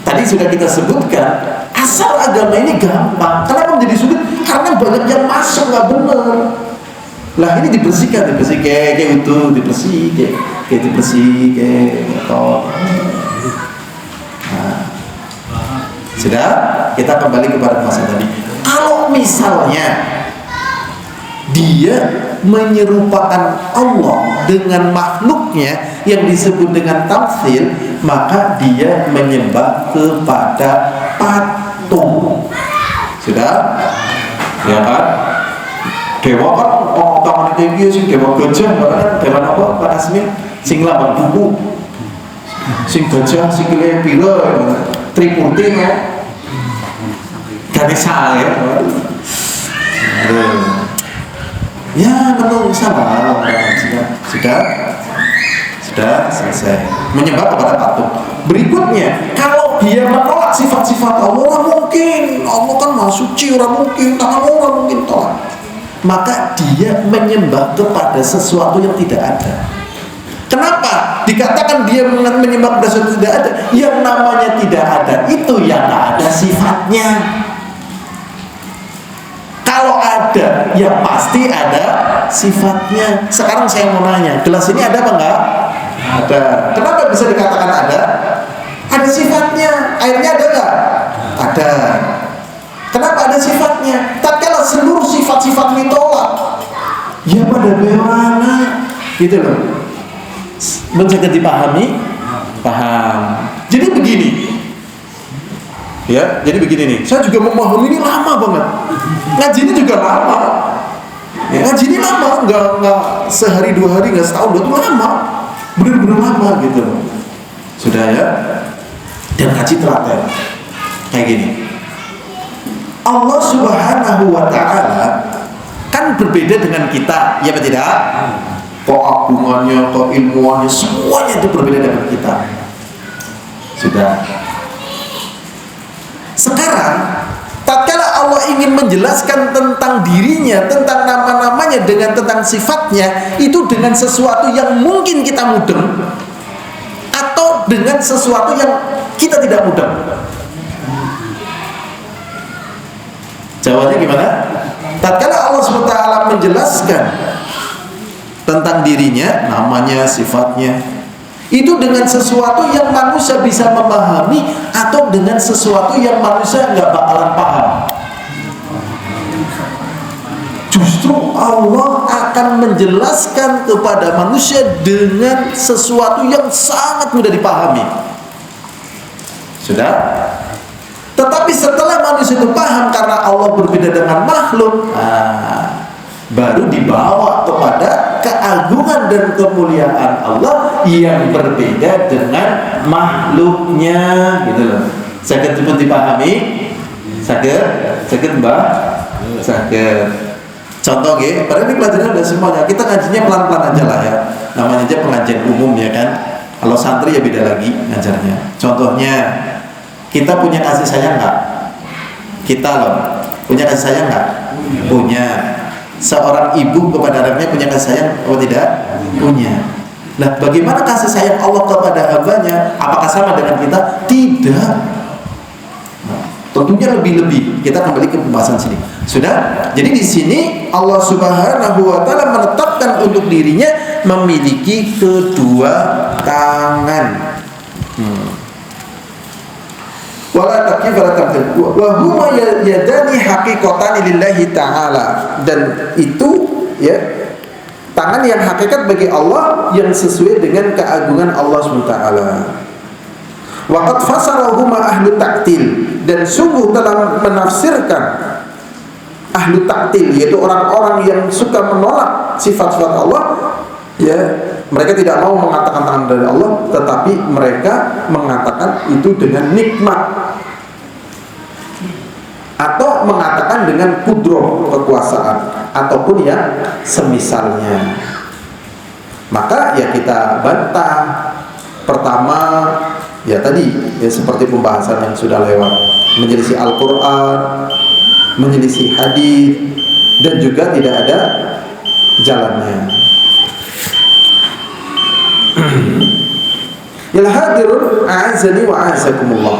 Tadi sudah kita sebutkan, asal agama ini gampang. Kenapa menjadi sulit? Karena banyak yang masuk nggak benar. Lah ini dibersihkan kayak itu, dibersih atau nah, sudah kita kembali kepada masa tadi. Kalau misalnya dia menyerupakan Allah dengan makhluknya yang disebut dengan tamtsil, maka dia menyembah kepada patung. Sudah? Ya kan? Dewa kan tangan tinggi sing dewa gajah, kan dewa apa Pak Asmi? Sing lambang buku. Sing gajah sikile pira? Tripurti no. Ganesha ya. Ya menung sama sudah selesai menyembah kepada patung. Berikutnya, kalau dia menolak sifat-sifat Allah, mungkin Allah kan maha suci, orang mungkin tangan orang mungkin tolak, maka dia menyembah kepada sesuatu yang tidak ada. Kenapa dikatakan dia menyembah kepada sesuatu yang tidak ada? Yang namanya tidak ada itu yang tak ada sifatnya. Kalau ada, ya pasti ada sifatnya. Sekarang saya mau nanya, gelas ini ada apa enggak? Ada. Kenapa bisa dikatakan ada? Ada sifatnya. Airnya ada enggak? Ada. Kenapa ada sifatnya? Tatkala seluruh sifat-sifat ditolak, ya pada bagaimana? Gitu loh. Menjaga dipahami? Paham. Jadi begini. Ya, jadi begini nih. Saya juga memahami ini lama banget. Ngaji ini juga lama. Ya, ngaji ini lama, nggak sehari dua hari, nggak setahun, itu lama, bener-bener lama gitu loh. Sudah ya. Dan ngaji terakhir kayak gini. Allah Subhanahu wa Ta'ala kan berbeda dengan kita, ya apa tidak? Keagungannya, keilmuannya, semuanya itu berbeda dengan kita. Sudah. Sekarang tatkala Allah ingin menjelaskan tentang dirinya, tentang nama-namanya, dengan tentang sifatnya, itu dengan sesuatu yang mungkin kita mudeng atau dengan sesuatu yang kita tidak mudeng. Jawabannya gimana? Tatkala Allah SWT menjelaskan tentang dirinya, namanya, sifatnya, itu dengan sesuatu yang manusia bisa memahami atau dengan sesuatu yang manusia nggak bakalan paham. Justru Allah akan menjelaskan kepada manusia dengan sesuatu yang sangat mudah dipahami. Sudah? Tetapi setelah manusia itu paham karena Allah berbeda dengan makhluk, baru dibawa kepada keagungan dan kemuliaan Allah yang berbeda dengan makhluknya, gitu loh. Sakit pun dipahami? Sakit mbak? Sakit. Contoh gitu, padahal ini pelajaran udah semuanya. Kita ngajinya pelan-pelan aja lah ya. Namanya aja pengajian umum ya kan. Kalau santri ya beda lagi ngajarnya. Contohnya, kita punya kasih sayang nggak? Kita loh, punya kasih sayang nggak? Punya. Seorang ibu kepada anaknya punya kasih sayang atau tidak? Punya. Nah, bagaimana kasih sayang Allah kepada hambanya? Apakah sama dengan kita? Tidak. Nah, tentunya lebih-lebih. Kita kembali ke pembahasan sini. Sudah? Jadi di sini Allah Subhanahu wa Ta'ala menetapkan untuk dirinya memiliki kedua tangan. Wala takif wala tamthil wa huma yadani haqiqatan lillahi ta'ala, dan itu ya tangan yang hakikat bagi Allah yang sesuai dengan keagungan Allah SWT. Wa qad fasarahuma ahlu taktil, dan sungguh telah menafsirkan ahlu taktil, yaitu orang-orang yang suka menolak sifat-sifat Allah, ya, mereka tidak mau mengatakan tangan dari Allah, tetapi mereka mengatakan itu dengan nikmat atau mengatakan dengan kudroh, kekuasaan, ataupun yang semisalnya. Maka ya kita bantah. Pertama ya tadi ya seperti pembahasan yang sudah lewat, menyelisih Al-Quran, menyelisih hadis, dan juga tidak ada jalannya. Ya hadirun a'azani wa a'azakumullah.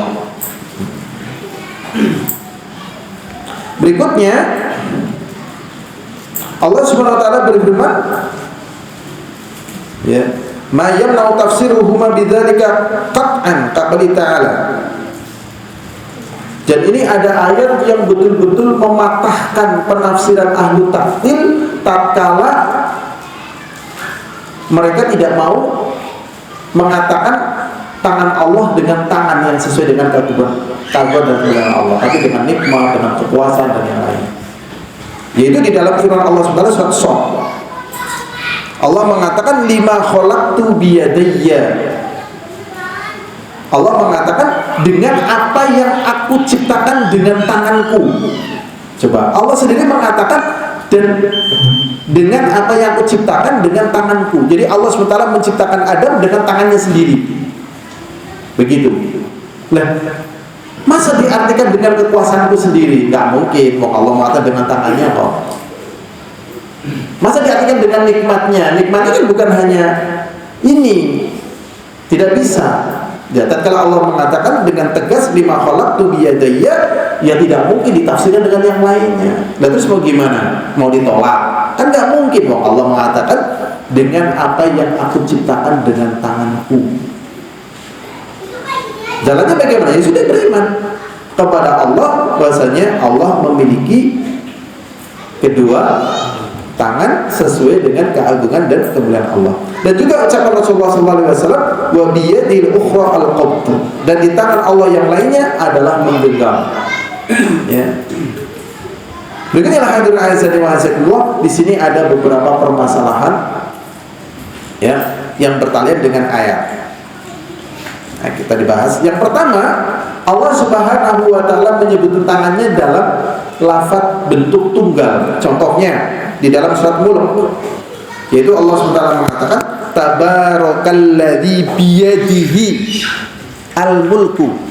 Berikutnya Allah Subhanahu wa taala berfirman, ya, ma yamna'u tafsiruhuma bidzalika qat'an kaqali ta'ala. Dan ini ada ayat yang betul-betul mematahkan penafsiran ahlu taktil tatkala mereka tidak mau mengatakan tangan Allah dengan tangan yang sesuai dengan keagungan dan kemuliaan Allah, tapi dengan nikmat, dengan kekuasaan dan yang lain. Yaitu di dalam firman Allah SWT surat Shad, Allah mengatakan lima khalaqtu biyadayya. Allah mengatakan dengan apa yang aku ciptakan dengan tanganku. Coba, Allah sendiri mengatakan dan dengan apa yang aku ciptakan dengan tanganku. Jadi Allah SWT menciptakan Adam dengan tangannya sendiri. Begitu. Nah, masa diartikan dengan kekuasaanku sendiri? Nggak mungkin. Allah mengatakan dengan tangannya kok. Masa diartikan dengan nikmatnya? Nikmatnya kan bukan hanya ini. Tidak bisa. Ya, tatkala Allah mengatakan dengan tegas lima khalaqtu biyadayya, ya tidak mungkin ditafsirkan dengan yang lainnya. Nah, terus mau gimana? Mau ditolak? Kan nggak mungkin. Allah mengatakan dengan apa yang aku ciptakan dengan tanganku. Jalannya bagaimana? Ya sudah, beriman kepada Allah bahwasanya Allah memiliki kedua tangan sesuai dengan keagungan dan kemuliaan Allah. Dan juga ucapan Rasulullah SAW, wa biyadil ukhra al-qabd, dan di tangan Allah yang lainnya adalah menggenggam. Ya. Beginilah hadirin azza wa jalla, di sini ada beberapa permasalahan ya yang bertalian dengan ayat. Nah, kita dibahas. Yang pertama, Allah Subhanahu wa taala menyebut tangannya dalam lafaz bentuk tunggal. Contohnya di dalam surat Mulk, yaitu Allah SWT mengatakan tabarakalladzi biyadihi al-mulku.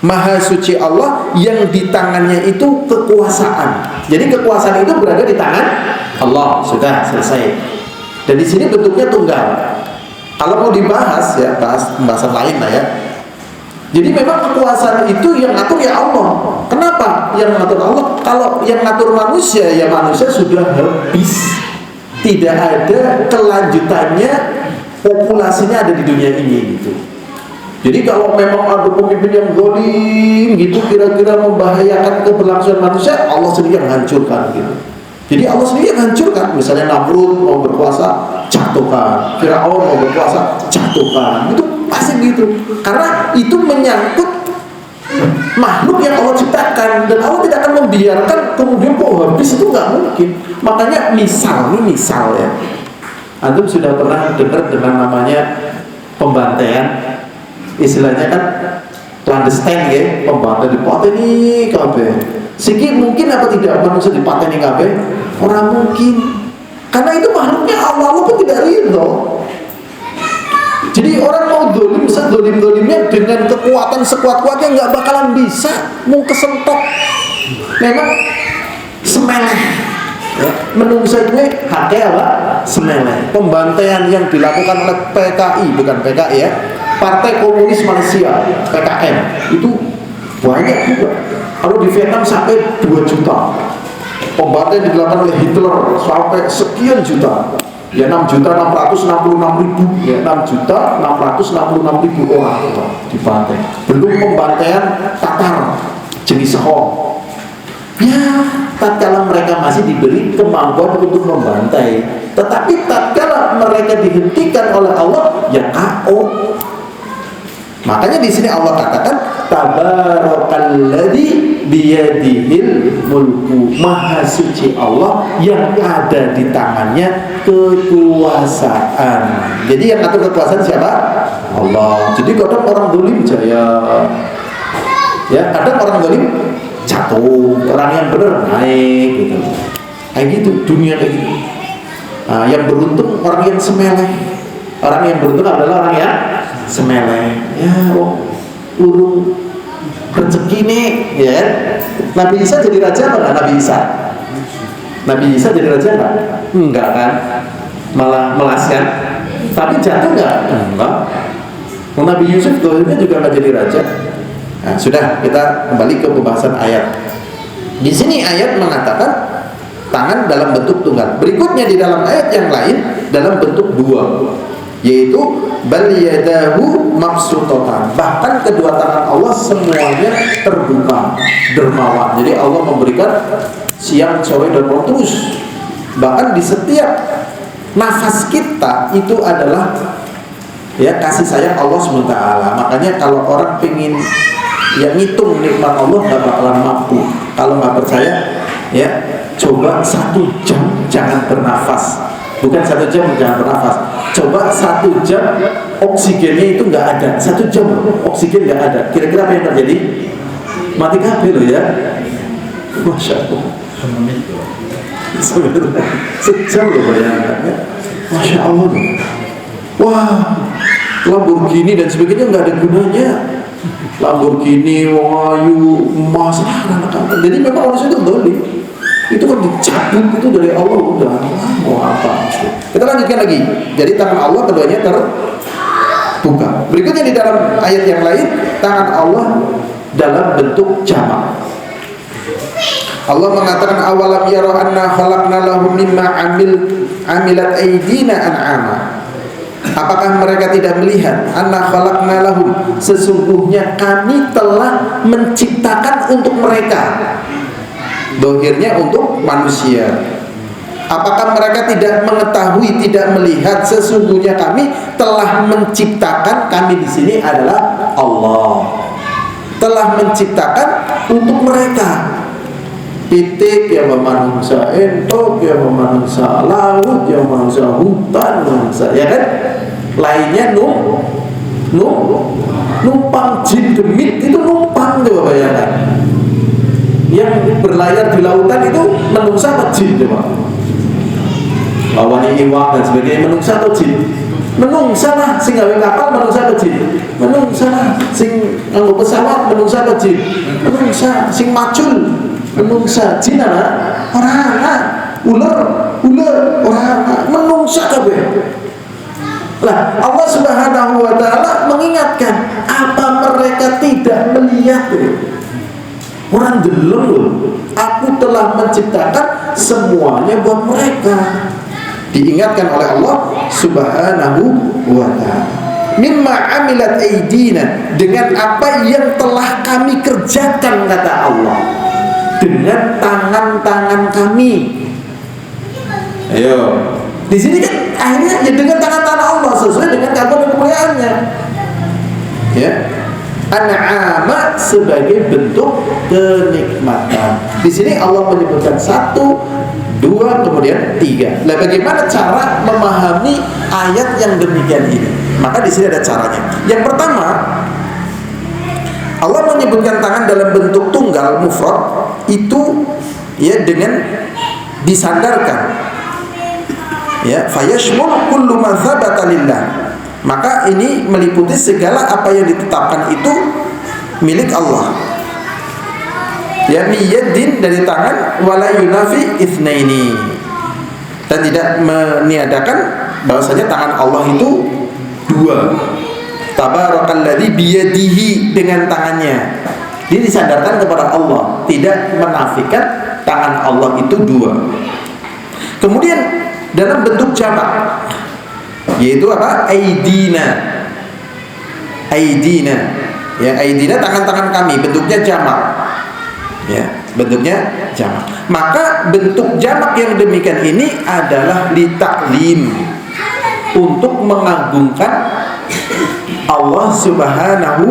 Maha suci Allah yang di tangannya itu kekuasaan. Jadi kekuasaan itu berada di tangan Allah. Sudah selesai. Dan di sini bentuknya tunggal. Kalau mau dibahas ya, bahas pembahasan lain lah ya. Jadi memang kekuasaan itu yang ngatur ya Allah. Kenapa yang ngatur Allah? Kalau yang ngatur manusia, ya manusia sudah habis. Tidak ada kelanjutannya, populasinya ada di dunia ini gitu. Jadi kalau memang ada pemimpin yang zalim gitu, kira-kira membahayakan keberlangsungan manusia, Allah sendiri yang hancurkan gitu. Jadi Allah sendiri yang hancurkan. Misalnya Namrud mau berkuasa, jatuhkan. Firaun mau berkuasa, jatuhkan. Itu pasti gitu. Karena itu menyangkut makhluk yang Allah ciptakan, dan Allah tidak akan membiarkan kemudian kok habis, itu nggak mungkin. Makanya misal ya, antum sudah pernah dengar dengan namanya pembantaian, istilahnya kan clandestine ya, pembantaian di pateni kabeh. Siki mungkin apa tidak manusia di pateni kabeh? Orang mungkin. Karena itu makhluknya Allah pun tidak ridho. Jadi orang mau dolim, bisa dolim-dolimnya dengan kekuatan sekuat-kuatnya nggak bakalan bisa. Mau kesentok, memang semeleh. Ya, menungsa gue hake apa? Semeleh. Pembantaian yang dilakukan oleh PKI, bukan PKI ya, Partai Komunis Malaysia, PKM, itu banyak juga. Kalau di Vietnam sampai 2 juta. Pembantaian dilakukan oleh Hitler sampai sekian juta. Ya 6.666.000, ya 6.666.000 orang dibantai. Belum pembantaian Tatar, jenis Hong. Ya, tatkala mereka masih diberi kemampuan untuk membantai, tetapi tatkala mereka dihentikan oleh Allah, ya KO. Makanya di sini Allah katakan tabarakalladzi biyadihil mulku. Maha suci Allah yang ada di tangannya kekuasaan. Jadi yang ngatur kekuasaan siapa? Allah. Jadi kadang orang zalim jaya, ya kadang orang zalim jatuh, orang yang benar naik gitu. Kayak gitu dunia kayak gitu. Nah, yang beruntung orang yang semeleh. Orang yang beruntung adalah orang yang semeleh. Ya, urung rezeki nih, ya. Nabi Isa jadi raja apa enggak? Nabi Isa jadi raja enggak? Enggak kan? Malah melaskan. Tapi jatuh enggak? Enggak. Nabi Yusuf doanya juga enggak jadi raja. Nah, sudah, kita kembali ke pembahasan ayat. Di sini ayat mengatakan tangan dalam bentuk tunggal. Berikutnya di dalam ayat yang lain dalam bentuk dua, yaitu bal yadahu mabsutatan. Bahkan kedua tangan Allah semuanya terbuka, dermawan. Jadi Allah memberikan siang, sore, dan malam terus. Bahkan di setiap nafas kita itu adalah ya kasih sayang Allah SWT. Makanya kalau orang pengen ya ngitung nikmat Allah nggak bakalan mampu. Kalau nggak percaya, ya coba 1 jam jangan bernafas. Bukan 1 jam jangan bernafas. Coba 1 jam oksigennya itu nggak ada, 1 jam oksigen nggak ada, kira-kira apa yang terjadi? Mati kabeh loh ya. Masya Allah. Sejam loh bayangkan ya. Masya Allah loh. Wah, Lamborghini dan sebagainya nggak ada gunanya. Lamborghini, wayu, emas, anak-anak. Jadi memang orang itu dolim. Itu kan dicabut itu dari Allah, udah mau apa? Kita lanjutkan lagi. Jadi tangan Allah keduanya terbuka. Berikutnya di dalam ayat yang lain, tangan Allah dalam bentuk jamak. Allah mengatakan awalam yara anna khalaqna lahum mimma amilat aydina an'ama. Apakah mereka tidak melihat anna khalaqna lahum, sesungguhnya kami telah menciptakan untuk mereka, dohirnya untuk manusia. Apakah mereka tidak mengetahui, tidak melihat sesungguhnya kami telah menciptakan, kami di sini adalah Allah, telah menciptakan untuk mereka. Titik yang memanungsa entok, yang memanungsa laut, yang memanungsa hutan, memanungsa, ya kan? Lainnya numpang jin demit itu numpang, coba bayangkan. Yang berlayar di lautan itu menungsa atau jin, coba? Lawan iwak dan sebagainya, menungsa atau jin? Menungsa lah, sing gawe kapal menungsa atau jin? Menungsa lah, sing nganggo pesawat menungsa atau jin? Menungsa, sing macul menungsa, jin orang ular orang menungsa kabeh. Lah Allah Subhanahu wa taala mengingatkan, apa mereka tidak melihat? Orang deleng loh. Aku telah menciptakan semuanya buat mereka. Diingatkan oleh Allah Subhanahu wa taala. Mimma amilat aydina, dengan apa yang telah kami kerjakan, kata Allah, dengan tangan-tangan kami. Ayo, di sini kan akhirnya ya dengan tangan-tangan Allah sesuai dengan kabar dan kemuliaannya. Ya, an'ama sebagai bentuk kenikmatan. Di sini Allah menyebutkan 1, 2, kemudian 3. Nah, bagaimana cara memahami ayat yang demikian ini? Maka di sini ada caranya. Yang pertama, Allah menyebutkan tangan dalam bentuk tunggal mufrad itu ya dengan disandarkan, ya, fayashmul kullu ma tsabata lillah. Maka ini meliputi segala apa yang ditetapkan itu milik Allah. Ya, miyadin dari tangan, wala yunafi itsnaini, dan tidak meniadakan bahwasanya tangan Allah itu 2. Tabarakalladzi biyadihi, dengan tangannya. Dia disandarkan kepada Allah, tidak menafikan tangan Allah itu 2. Kemudian dalam bentuk jamak, yaitu apa? Aidina. Ya, aidina tangan-tangan kami, bentuknya jamak. Ya, bentuknya jamak. Maka bentuk jamak yang demikian ini adalah litaklim, untuk mengagungkan Allah Subhanahu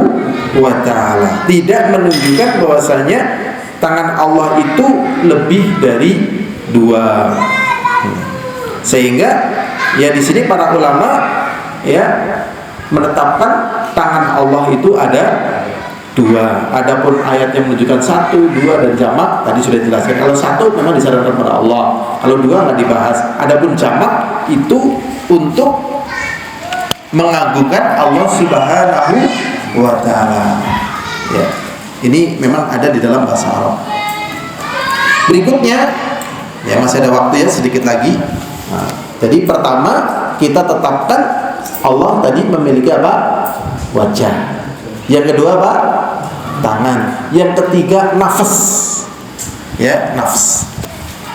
wa ta'ala, tidak menunjukkan bahwasanya tangan Allah itu lebih dari 2. Sehingga ya di sini para ulama ya menetapkan tangan Allah itu ada 2. Adapun ayat yang menunjukkan 1, 2 dan jamak tadi sudah dijelaskan. Kalau 1 memang disandarkan kepada Allah, kalau 2 nggak dibahas. Adapun jamak itu untuk mengagungkan Allah Subhanahu wa ta'ala. Ya, ini memang ada di dalam bahasa Arab. Berikutnya, ya masih ada waktu ya sedikit lagi. Nah, jadi pertama kita tetapkan Allah tadi memiliki apa? Wajah. Yang kedua apa? Tangan. Yang ketiga nafas. Ya, nafas.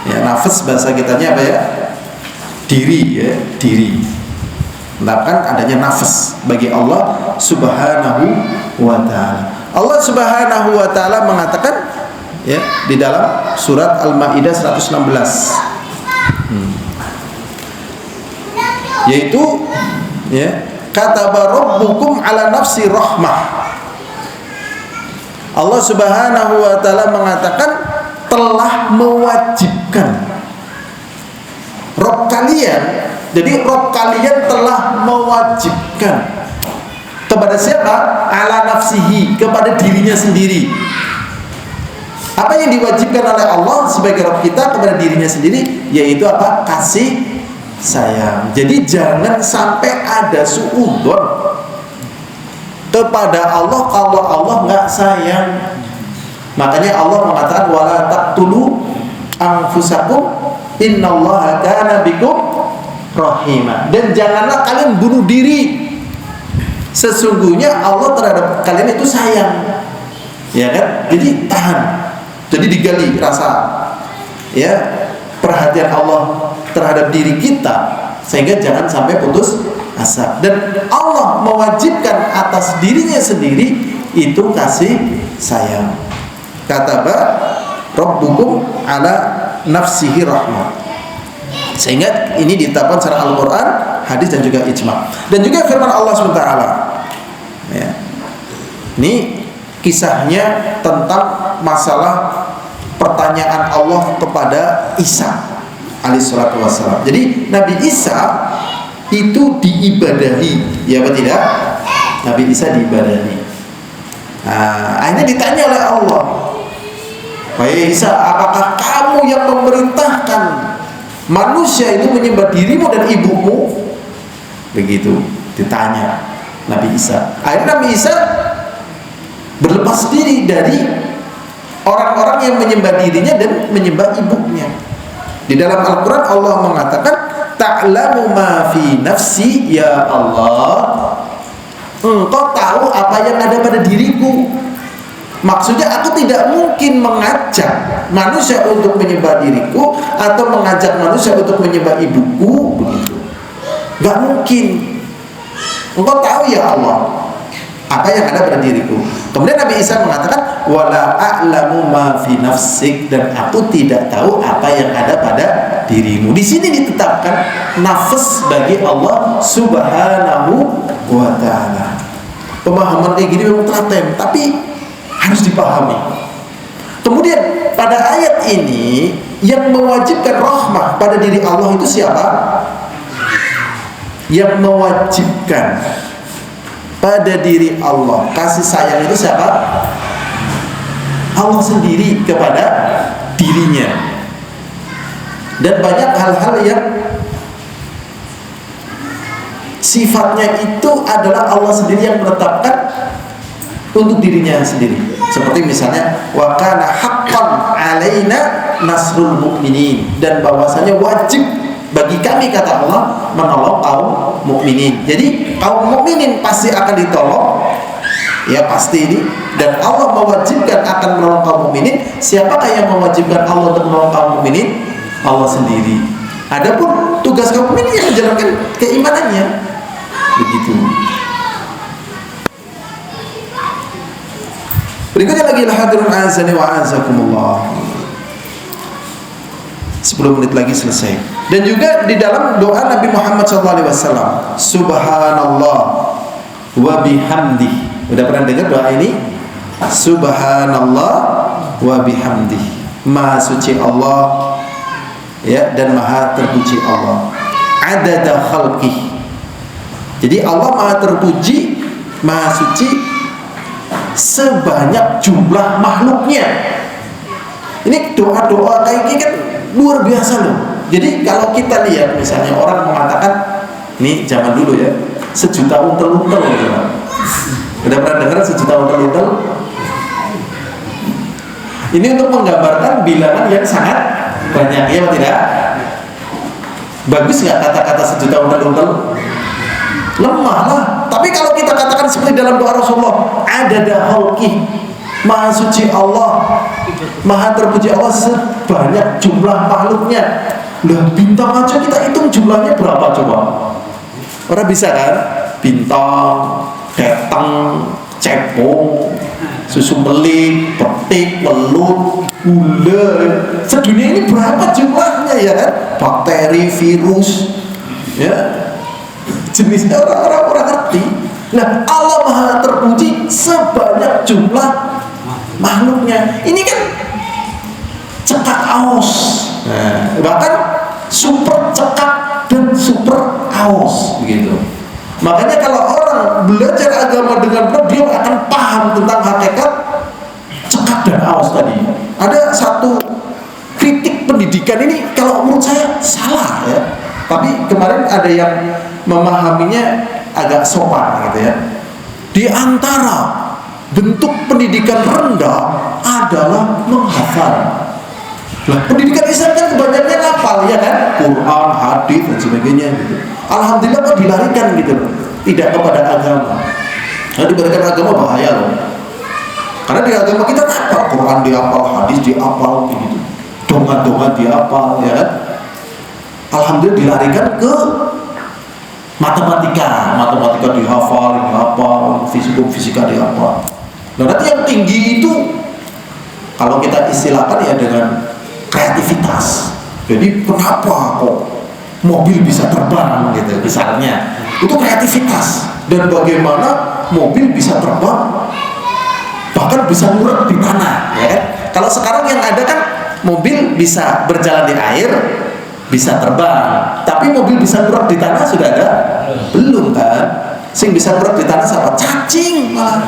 Ya, nafas bahasa kitanya apa ya? Diri ya, diri. Menetapkan adanya nafas bagi Allah Subhanahu wa ta'ala. Allah Subhanahu wa ta'ala mengatakan ya di dalam surat Al-Maidah 116, yaitu ya, kataba rabbukum ala nafsi rahmah. Allah Subhanahu wa ta'ala mengatakan telah mewajibkan Rob kalian. Jadi Rob kalian telah mewajibkan Kepada siapa? Ala nafsihi, kepada dirinya sendiri. Apa yang diwajibkan oleh Allah sebagai Rabb kita kepada dirinya sendiri, yaitu apa? Kasih sayang. Jadi jangan sampai ada suudzon kepada Allah kalau Allah nggak sayang. Makanya Allah mengatakan wala taqtulu anfusakum innallaha kana bikum rahima. Dan janganlah kalian bunuh diri. Sesungguhnya Allah terhadap kalian itu sayang. Ya kan? Jadi tahan. Jadi digali rasa ya perhatian Allah terhadap diri kita sehingga jangan sampai putus asa. Dan Allah mewajibkan atas dirinya sendiri itu kasih sayang. Kataba rabbukum ala nafsihi rahmah. Sehingga ini ditetapkan secara Al-Quran, hadis dan juga ijma. Dan juga firman Allah SWT ya. Ini kisahnya tentang masalah pertanyaan Allah kepada Isa alaihissalatu wassalam. Jadi Nabi Isa itu diibadahi, ya apa tidak? Nabi Isa diibadahi. Nah, akhirnya ditanya oleh Allah, wahai Isa, apakah kamu yang memerintahkan manusia itu menyembah dirimu dan ibumu? Begitu ditanya Nabi Isa. Akhirnya Nabi Isa berlepas diri dari orang-orang yang menyembah dirinya dan menyembah ibunya. Di dalam Al-Quran Allah mengatakan, ta'lamu ma fi nafsi ya Allah, engkau tahu apa yang ada pada diriku. Maksudnya aku tidak mungkin mengajak manusia untuk menyembah diriku atau mengajak manusia untuk menyembah ibuku, begitu. Gak mungkin. Engkau tahu ya Allah apa yang ada pada diriku. Kemudian Nabi Isa mengatakan wala a'lamu ma fi nafsik, dan aku tidak tahu apa yang ada pada dirimu. Di sini ditetapkan nafas bagi Allah Subhanahu wa taala. Pemahaman kayak gini memang telaten, tapi harus dipahami. Kemudian pada ayat ini yang mewajibkan rahmah pada diri Allah itu siapa? Yang mewajibkan pada diri Allah kasih sayang itu siapa? Allah sendiri kepada dirinya. Dan banyak hal-hal yang sifatnya itu adalah Allah sendiri yang menetapkan untuk dirinya sendiri. Seperti misalnya wa kana haqqan alaina nasrul mu'minin, dan bahwasanya wajib bagi kami, kata Allah, menolong kaum mukminin. Jadi kaum mukminin pasti akan ditolong, ya pasti ini. Dan Allah mewajibkan akan menolong kaum mukminin. Siapakah yang mewajibkan Allah untuk menolong kaum mukminin? Allah sendiri. Adapun tugas kaum mukminin yang menjalankan keimanannya, begitu. Berikutnya lagi hadirun azani wa azakumullah. 10 menit lagi selesai. Dan juga di dalam doa Nabi Muhammad SAW, Subhanallah wa bihamdih. Udah pernah dengar doa ini? Subhanallah wa bihamdih. Maha suci Allah, ya, dan maha terpuji Allah. Adada khalqih. Jadi Allah maha terpuji, maha suci sebanyak jumlah makhluknya. Ini doa-doa kayak gini kan luar biasa loh. Jadi kalau kita lihat misalnya orang mengatakan, ini zaman dulu ya, 1.000.000 untel-untel gitu. Udah pernah dengar 1.000.000 untel-untel? Ini untuk menggambarkan bilangan yang sangat banyak, ya atau tidak? Bagus nggak kata-kata 1.000.000 untel-untel? Lemah lah. Tapi kalau kita katakan seperti dalam doa Rasulullah, adada khalqih, maha suci Allah, maha terpuji Allah sebanyak jumlah makhluknya. Lah bintang aja kita hitung jumlahnya berapa coba? Orang bisa kan? Bintang, keteng, cepung, susu melik, petik, welut, gula. Sedunia ini berapa jumlahnya ya kan? Bakteri, virus, ya. Jenisnya orang-orang ngerti. Nah, Allah maha terpuji sebanyak jumlah makhluknya. Ini kan cekak aus. Nah, bahkan super cekak dan super aus begitu. Makanya kalau orang belajar agama dengan benar, dia akan paham tentang hakikat cekap dan awas tadi. Ada satu kritik pendidikan ini kalau menurut saya salah ya. Tapi kemarin ada yang memahaminya agak sopan gitu ya. Di antara bentuk pendidikan rendah adalah menghafal. Nah, pendidikan Islam kan kebanyakan hafal ya kan, Quran, hadis dan sebagainya gitu. Alhamdulillah kok dilarikan gitu loh, tidak kepada agama. Nah, diberikan agama bahaya loh. Karena di agama kita hafal, Quran dihafal, hadis dihafal gitu. Dongan-dongan dihafal ya kan. Alhamdulillah dilarikan ke matematika dihafal, fisika dihafal. Nah, nanti yang tinggi itu kalau kita istilahkan ya dengan kreativitas. Jadi kenapa kok mobil bisa terbang gitu misalnya, itu kreativitas. Dan bagaimana mobil bisa terbang bahkan bisa nguret di tanah ya kan? Kalau sekarang yang ada kan mobil bisa berjalan di air, bisa terbang, tapi mobil bisa nguret di tanah sudah ada? Belum kan? Sing bisa nguret di tanah siapa? Cacing malah.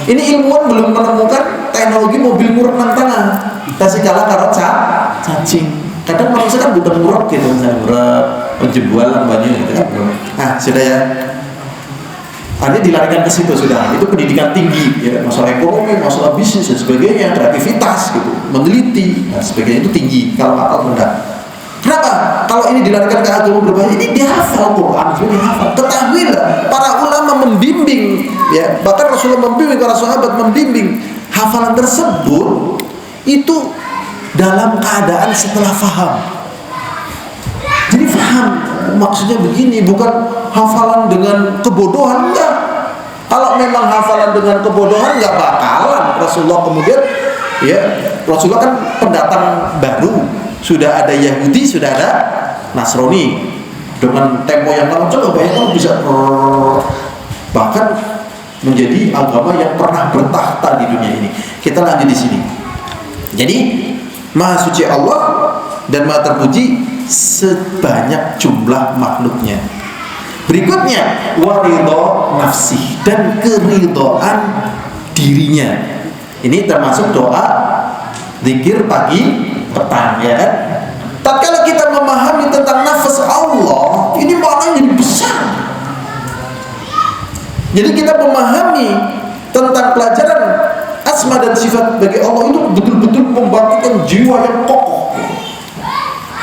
Ini ilmuwan belum menemukan teknologi mobil nguret nang tanah. Kasih kalah karo cacing. Kadang manusia kan bukan nguret gitu, misalnya nguret, penjebualan banyak gitu kan. Nah, sudah ya. Ini dilarikan ke situ sudah. Itu pendidikan tinggi, ya, masalah ekonomi, masalah bisnis dan sebagainya, kreativitas gitu, meneliti dan sebagainya itu tinggi. Kalau apa rendah. Kenapa? Kalau ini dilarikan ke agama berbahaya, ini dihafal Quran, dihafal. Ketahuilah, para ulama membimbing, ya, bahkan Rasulullah membimbing, para sahabat membimbing. Hafalan tersebut itu dalam keadaan setelah faham. Jadi faham, maksudnya begini, bukan hafalan dengan kebodohan, enggak. Kalau memang hafalan dengan kebodohan, enggak bakalan Rasulullah kemudian, ya, Rasulullah kan pendatang baru. Sudah ada Yahudi, sudah ada Nasrani. Dengan tempo yang lama, coba bayangkan bisa bahkan menjadi agama yang pernah bertahta di dunia ini. Kita lanjut di sini. Jadi Maha Suci Allah dan Maha Terpuji sebanyak jumlah makhluknya. Berikutnya waridho nafsih, dan keridhaan dirinya. Ini termasuk doa zikir pagi petang ya kan. Tatkala kita memahami tentang nafas Allah, ini maknanya jadi besar. Jadi kita memahami tentang pelajaran asma dan sifat bagi Allah itu betul-betul membangkitkan jiwa yang kokoh.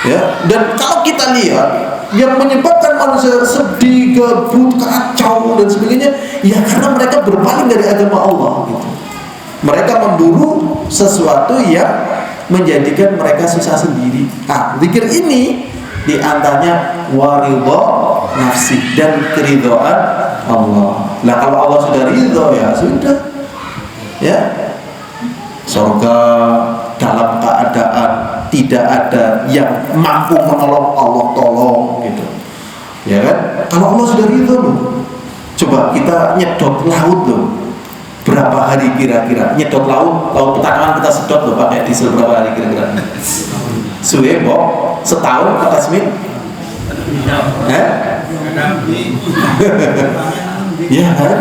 Ya, dan kalau kita lihat yang menyebabkan manusia sedih, gebut, kacau dan sebagainya, ya karena mereka berpaling dari agama Allah gitu. Mereka memburu sesuatu yang menjadikan mereka susah sendiri. Nah, zikir ini diantaranya waridho nafsi, dan keridhaan Allah. Nah, kalau Allah sudah ridho, ya sudah, ya, surga dalam keadaan tidak ada yang mampu menolong, Allah tolong gitu, ya kan? Kalau Allah sudah ridho loh, coba kita nyedot laut loh, berapa hari kira-kira nyedot laut pertanaman kita sedot loh pakai diesel, berapa hari kira-kira? Suwe kok setahun kata Smith? Ya kan?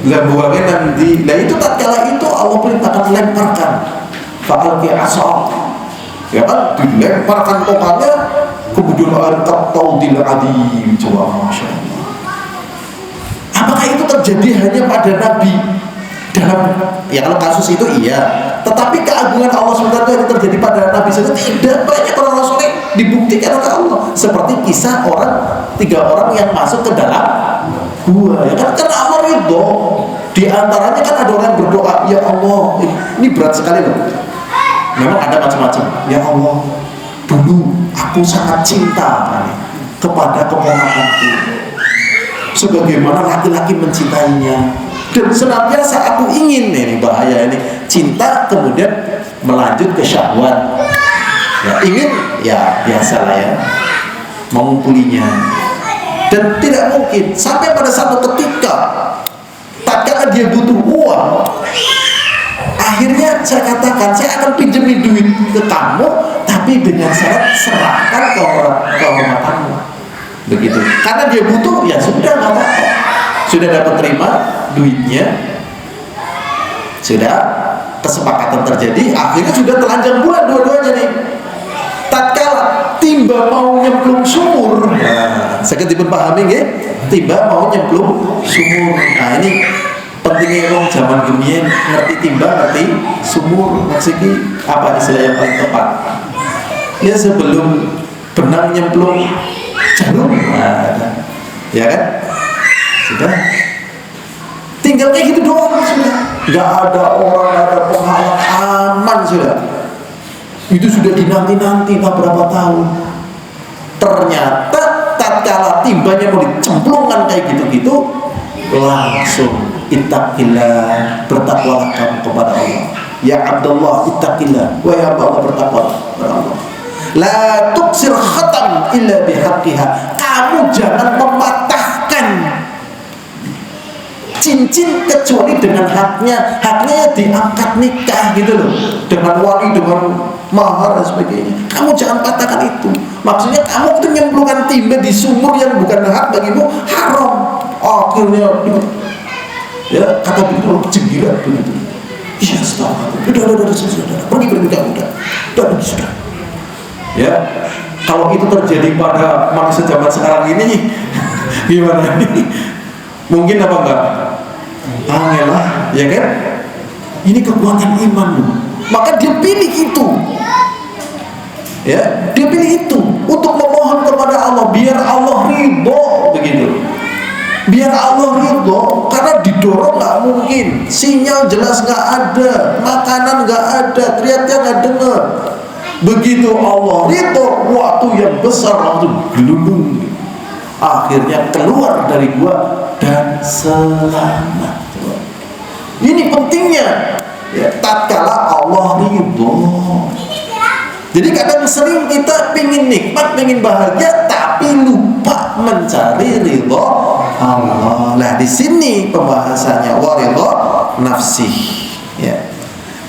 Lah buangnya nanti. Nah itu tatkala itu Allah perintahkan lemparkan, fa'alqi asaq, ya kan, dilemparkan tongkatnya, kemudian al-qattaudil adim. Coba, masya Allah. Apakah itu terjadi hanya pada Nabi? Dalam, ya kalau kasus itu iya, tetapi keagungan Allah SWT yang terjadi pada Nabi saja tidak. Banyak orang Rasulnya dibuktikan oleh Allah, seperti kisah tiga orang yang masuk ke dalam gua, ya kan, karena Allah ridho. Di antaranya kan ada orang yang berdoa, ya Allah, ini berat sekali loh. Memang ada macam-macam. Ya Allah, dulu aku sangat cinta kepada keponakanku, sebagaimana laki-laki mencintainya. Dan senantiasa aku ingin, ini bahaya ini, cinta kemudian melanjut ke syahwat. Ya, ingin, ya biasalah ya, mengumpulinya. Dan tidak mungkin sampai pada satu ketika tatkala dia butuh uang, akhirnya saya katakan, saya akan pinjemin duit ke kamu, tapi dengan syarat serahkan kehormatanmu. begitu. Karena dia butuh, ya sudah, nggak apa-apa. Sudah dapat terima duitnya, sudah kesepakatan terjadi, akhirnya sudah telanjang bulan dua-duanya nih. Tatkala timba mau nyemplung sumur, nah, saya dipun pahami nggih, timba mau nyemplung sumur. Nah ini pentingnya orang zaman gemien ngerti timba, ngerti sumur. Maksudnya apa istilah yang paling tepat? Ya sebelum benang nyemplung jarum, nah, ya kan? Sudah. Tinggal kayak gitu doang sudah. Nggak ada orang, nggak ada penghalang, aman sudah. Itu sudah dinanti-nanti berapa tahun. Ternyata tatkala timbanya mau dicemplungkan kayak gitu-gitu, langsung ittaqillah, bertakwalah kamu kepada Allah. Ya Abdullah, ittaqillah, wahai hamba Allah, bertakwalah kepada Allah. La tuksir khatam illa bihaqqiha. Kamu jangan mematahkan cincin kecuali dengan haknya. Haknya diangkat nikah gitu loh, dengan wali, dengan mahar dan sebagainya. Kamu jangan patahkan itu. Maksudnya kamu itu nyemplungkan timba di sumur yang bukan hak bagimu, haram. Akhirnya ya kata begitu cenggirat begitu. Iya, sudah, sudah, sudah. Ya, kalau itu terjadi pada manusia zaman sekarang ini, gimana nih? Mungkin apa enggak? Angel lah, ya kan? Ini kekuatan iman loh. Maka dia pilih itu. Ya, dia pilih itu untuk memohon kepada Allah biar Allah ridho begitu. Biar Allah ridho, karena didorong nggak mungkin. Sinyal jelas nggak ada, makanan nggak ada, teriaknya nggak dengar. Begitu Allah ridho, waktu yang besar langsung gelundung. Akhirnya keluar dari gua dan selamat. Ini pentingnya. Ya, tatkala Allah ridho. Jadi kadang sering kita pingin nikmat, pingin bahagia, tapi lupa mencari ridho Allah. Nah di sini pembahasannya waridho nafsih. Ya.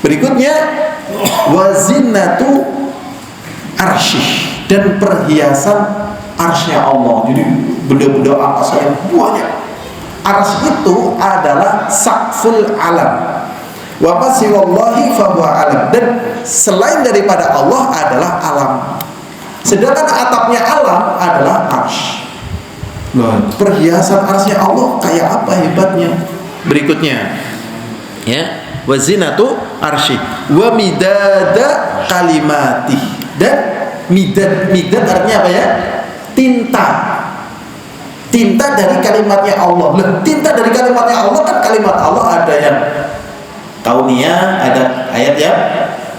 Berikutnya wazinatu arsyih, dan perhiasan arsy Allah. Jadi benda-benda angkasa yang banyak. Arsy itu adalah saqful alam. Wa masiwallahi fahuwa alam, dan selain daripada Allah adalah alam. Sedangkan atapnya alam adalah arsy. Perhiasan arsy Allah kayak apa hebatnya? Berikutnya, ya, wazinatu arsy wa midada kalimati, dan midad artinya apa ya? Tinta dari kalimatnya Allah. Tinta dari kalimatnya Allah kan kalimat Allah ada yang kauniyah, ada ayat yang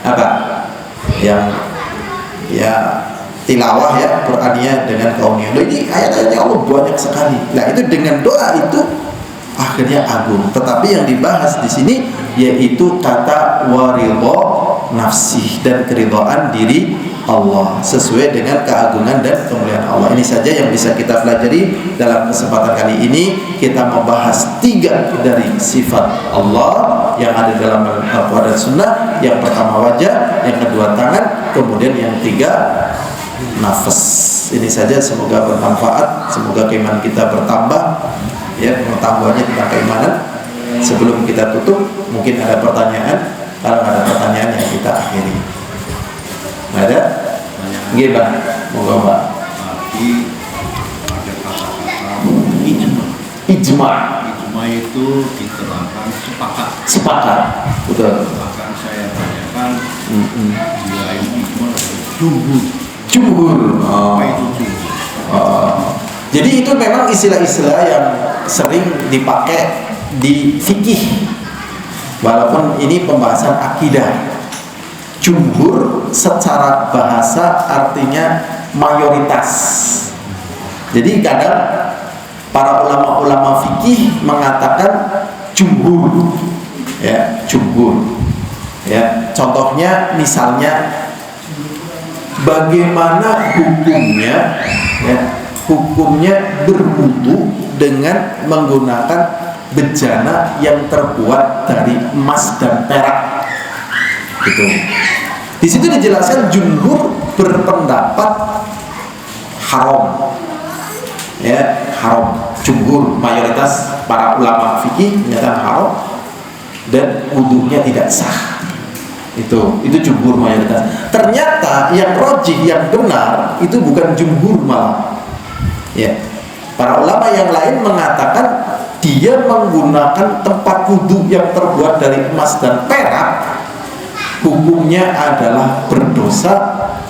apa? Yang ya tilawah ya, Qur'aniyah dengan kauniyah. Ini ayat-ayatnya Allah banyak sekali. Nah, itu dengan doa itu akhirnya agung. Tetapi yang dibahas di sini yaitu kata waridho nafsih, dan keridhaan diri Allah sesuai dengan keagungan dan kemuliaan Allah. Ini saja yang bisa kita pelajari dalam kesempatan kali ini. Kita membahas 3 dari sifat Allah yang ada dalam Al-Quran dan Sunnah. Yang pertama wajah, yang kedua tangan, kemudian yang 3 nafas. Ini saja, semoga bermanfaat, semoga keimanan kita bertambah. Ya, pengetahuannya tentang keimanan. Sebelum kita tutup, mungkin ada pertanyaan. Kalau ada pertanyaan yang kita akhiri. Ada? Nggih, Pak. Moga, Pak. Ijma. Ijma itu diterangkan sepakat. Betul. Bahkan saya tanyakan di lain ijma adalah jumhur. Apa itu jumhur? Jadi itu memang istilah-istilah yang sering dipakai di fikih. Walaupun ini pembahasan akidah. Jumhur secara bahasa artinya mayoritas. Jadi kadang para ulama-ulama fikih mengatakan jumhur, ya, jumhur. Ya, contohnya misalnya bagaimana hukumnya, ya, hukumnya berwudu dengan menggunakan bejana yang terbuat dari emas dan perak. Gitu. Di situ dijelaskan jumhur berpendapat haram. ya haram. Jumhur mayoritas para ulama fikih menyatakan haram dan wudunya tidak sah. Itu jumhur mayoritas. Ternyata yang rajih, yang benar itu bukan jumhur malah. Ya. Para ulama yang lain mengatakan dia menggunakan tempat wudhu yang terbuat dari emas dan perak, hukumnya adalah berdosa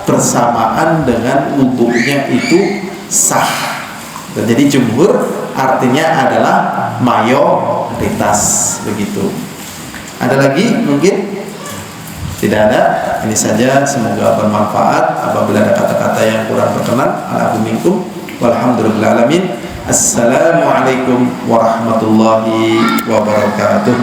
bersamaan dengan wudhunya itu sah. Dan jadi jumhur artinya adalah mayoritas begitu. Ada lagi mungkin? Tidak ada. Ini saja, semoga bermanfaat. Apabila ada kata-kata yang kurang berkenan, ala minkum. Walhamdulillahalamin. Assalamualaikum warahmatullahi wabarakatuh.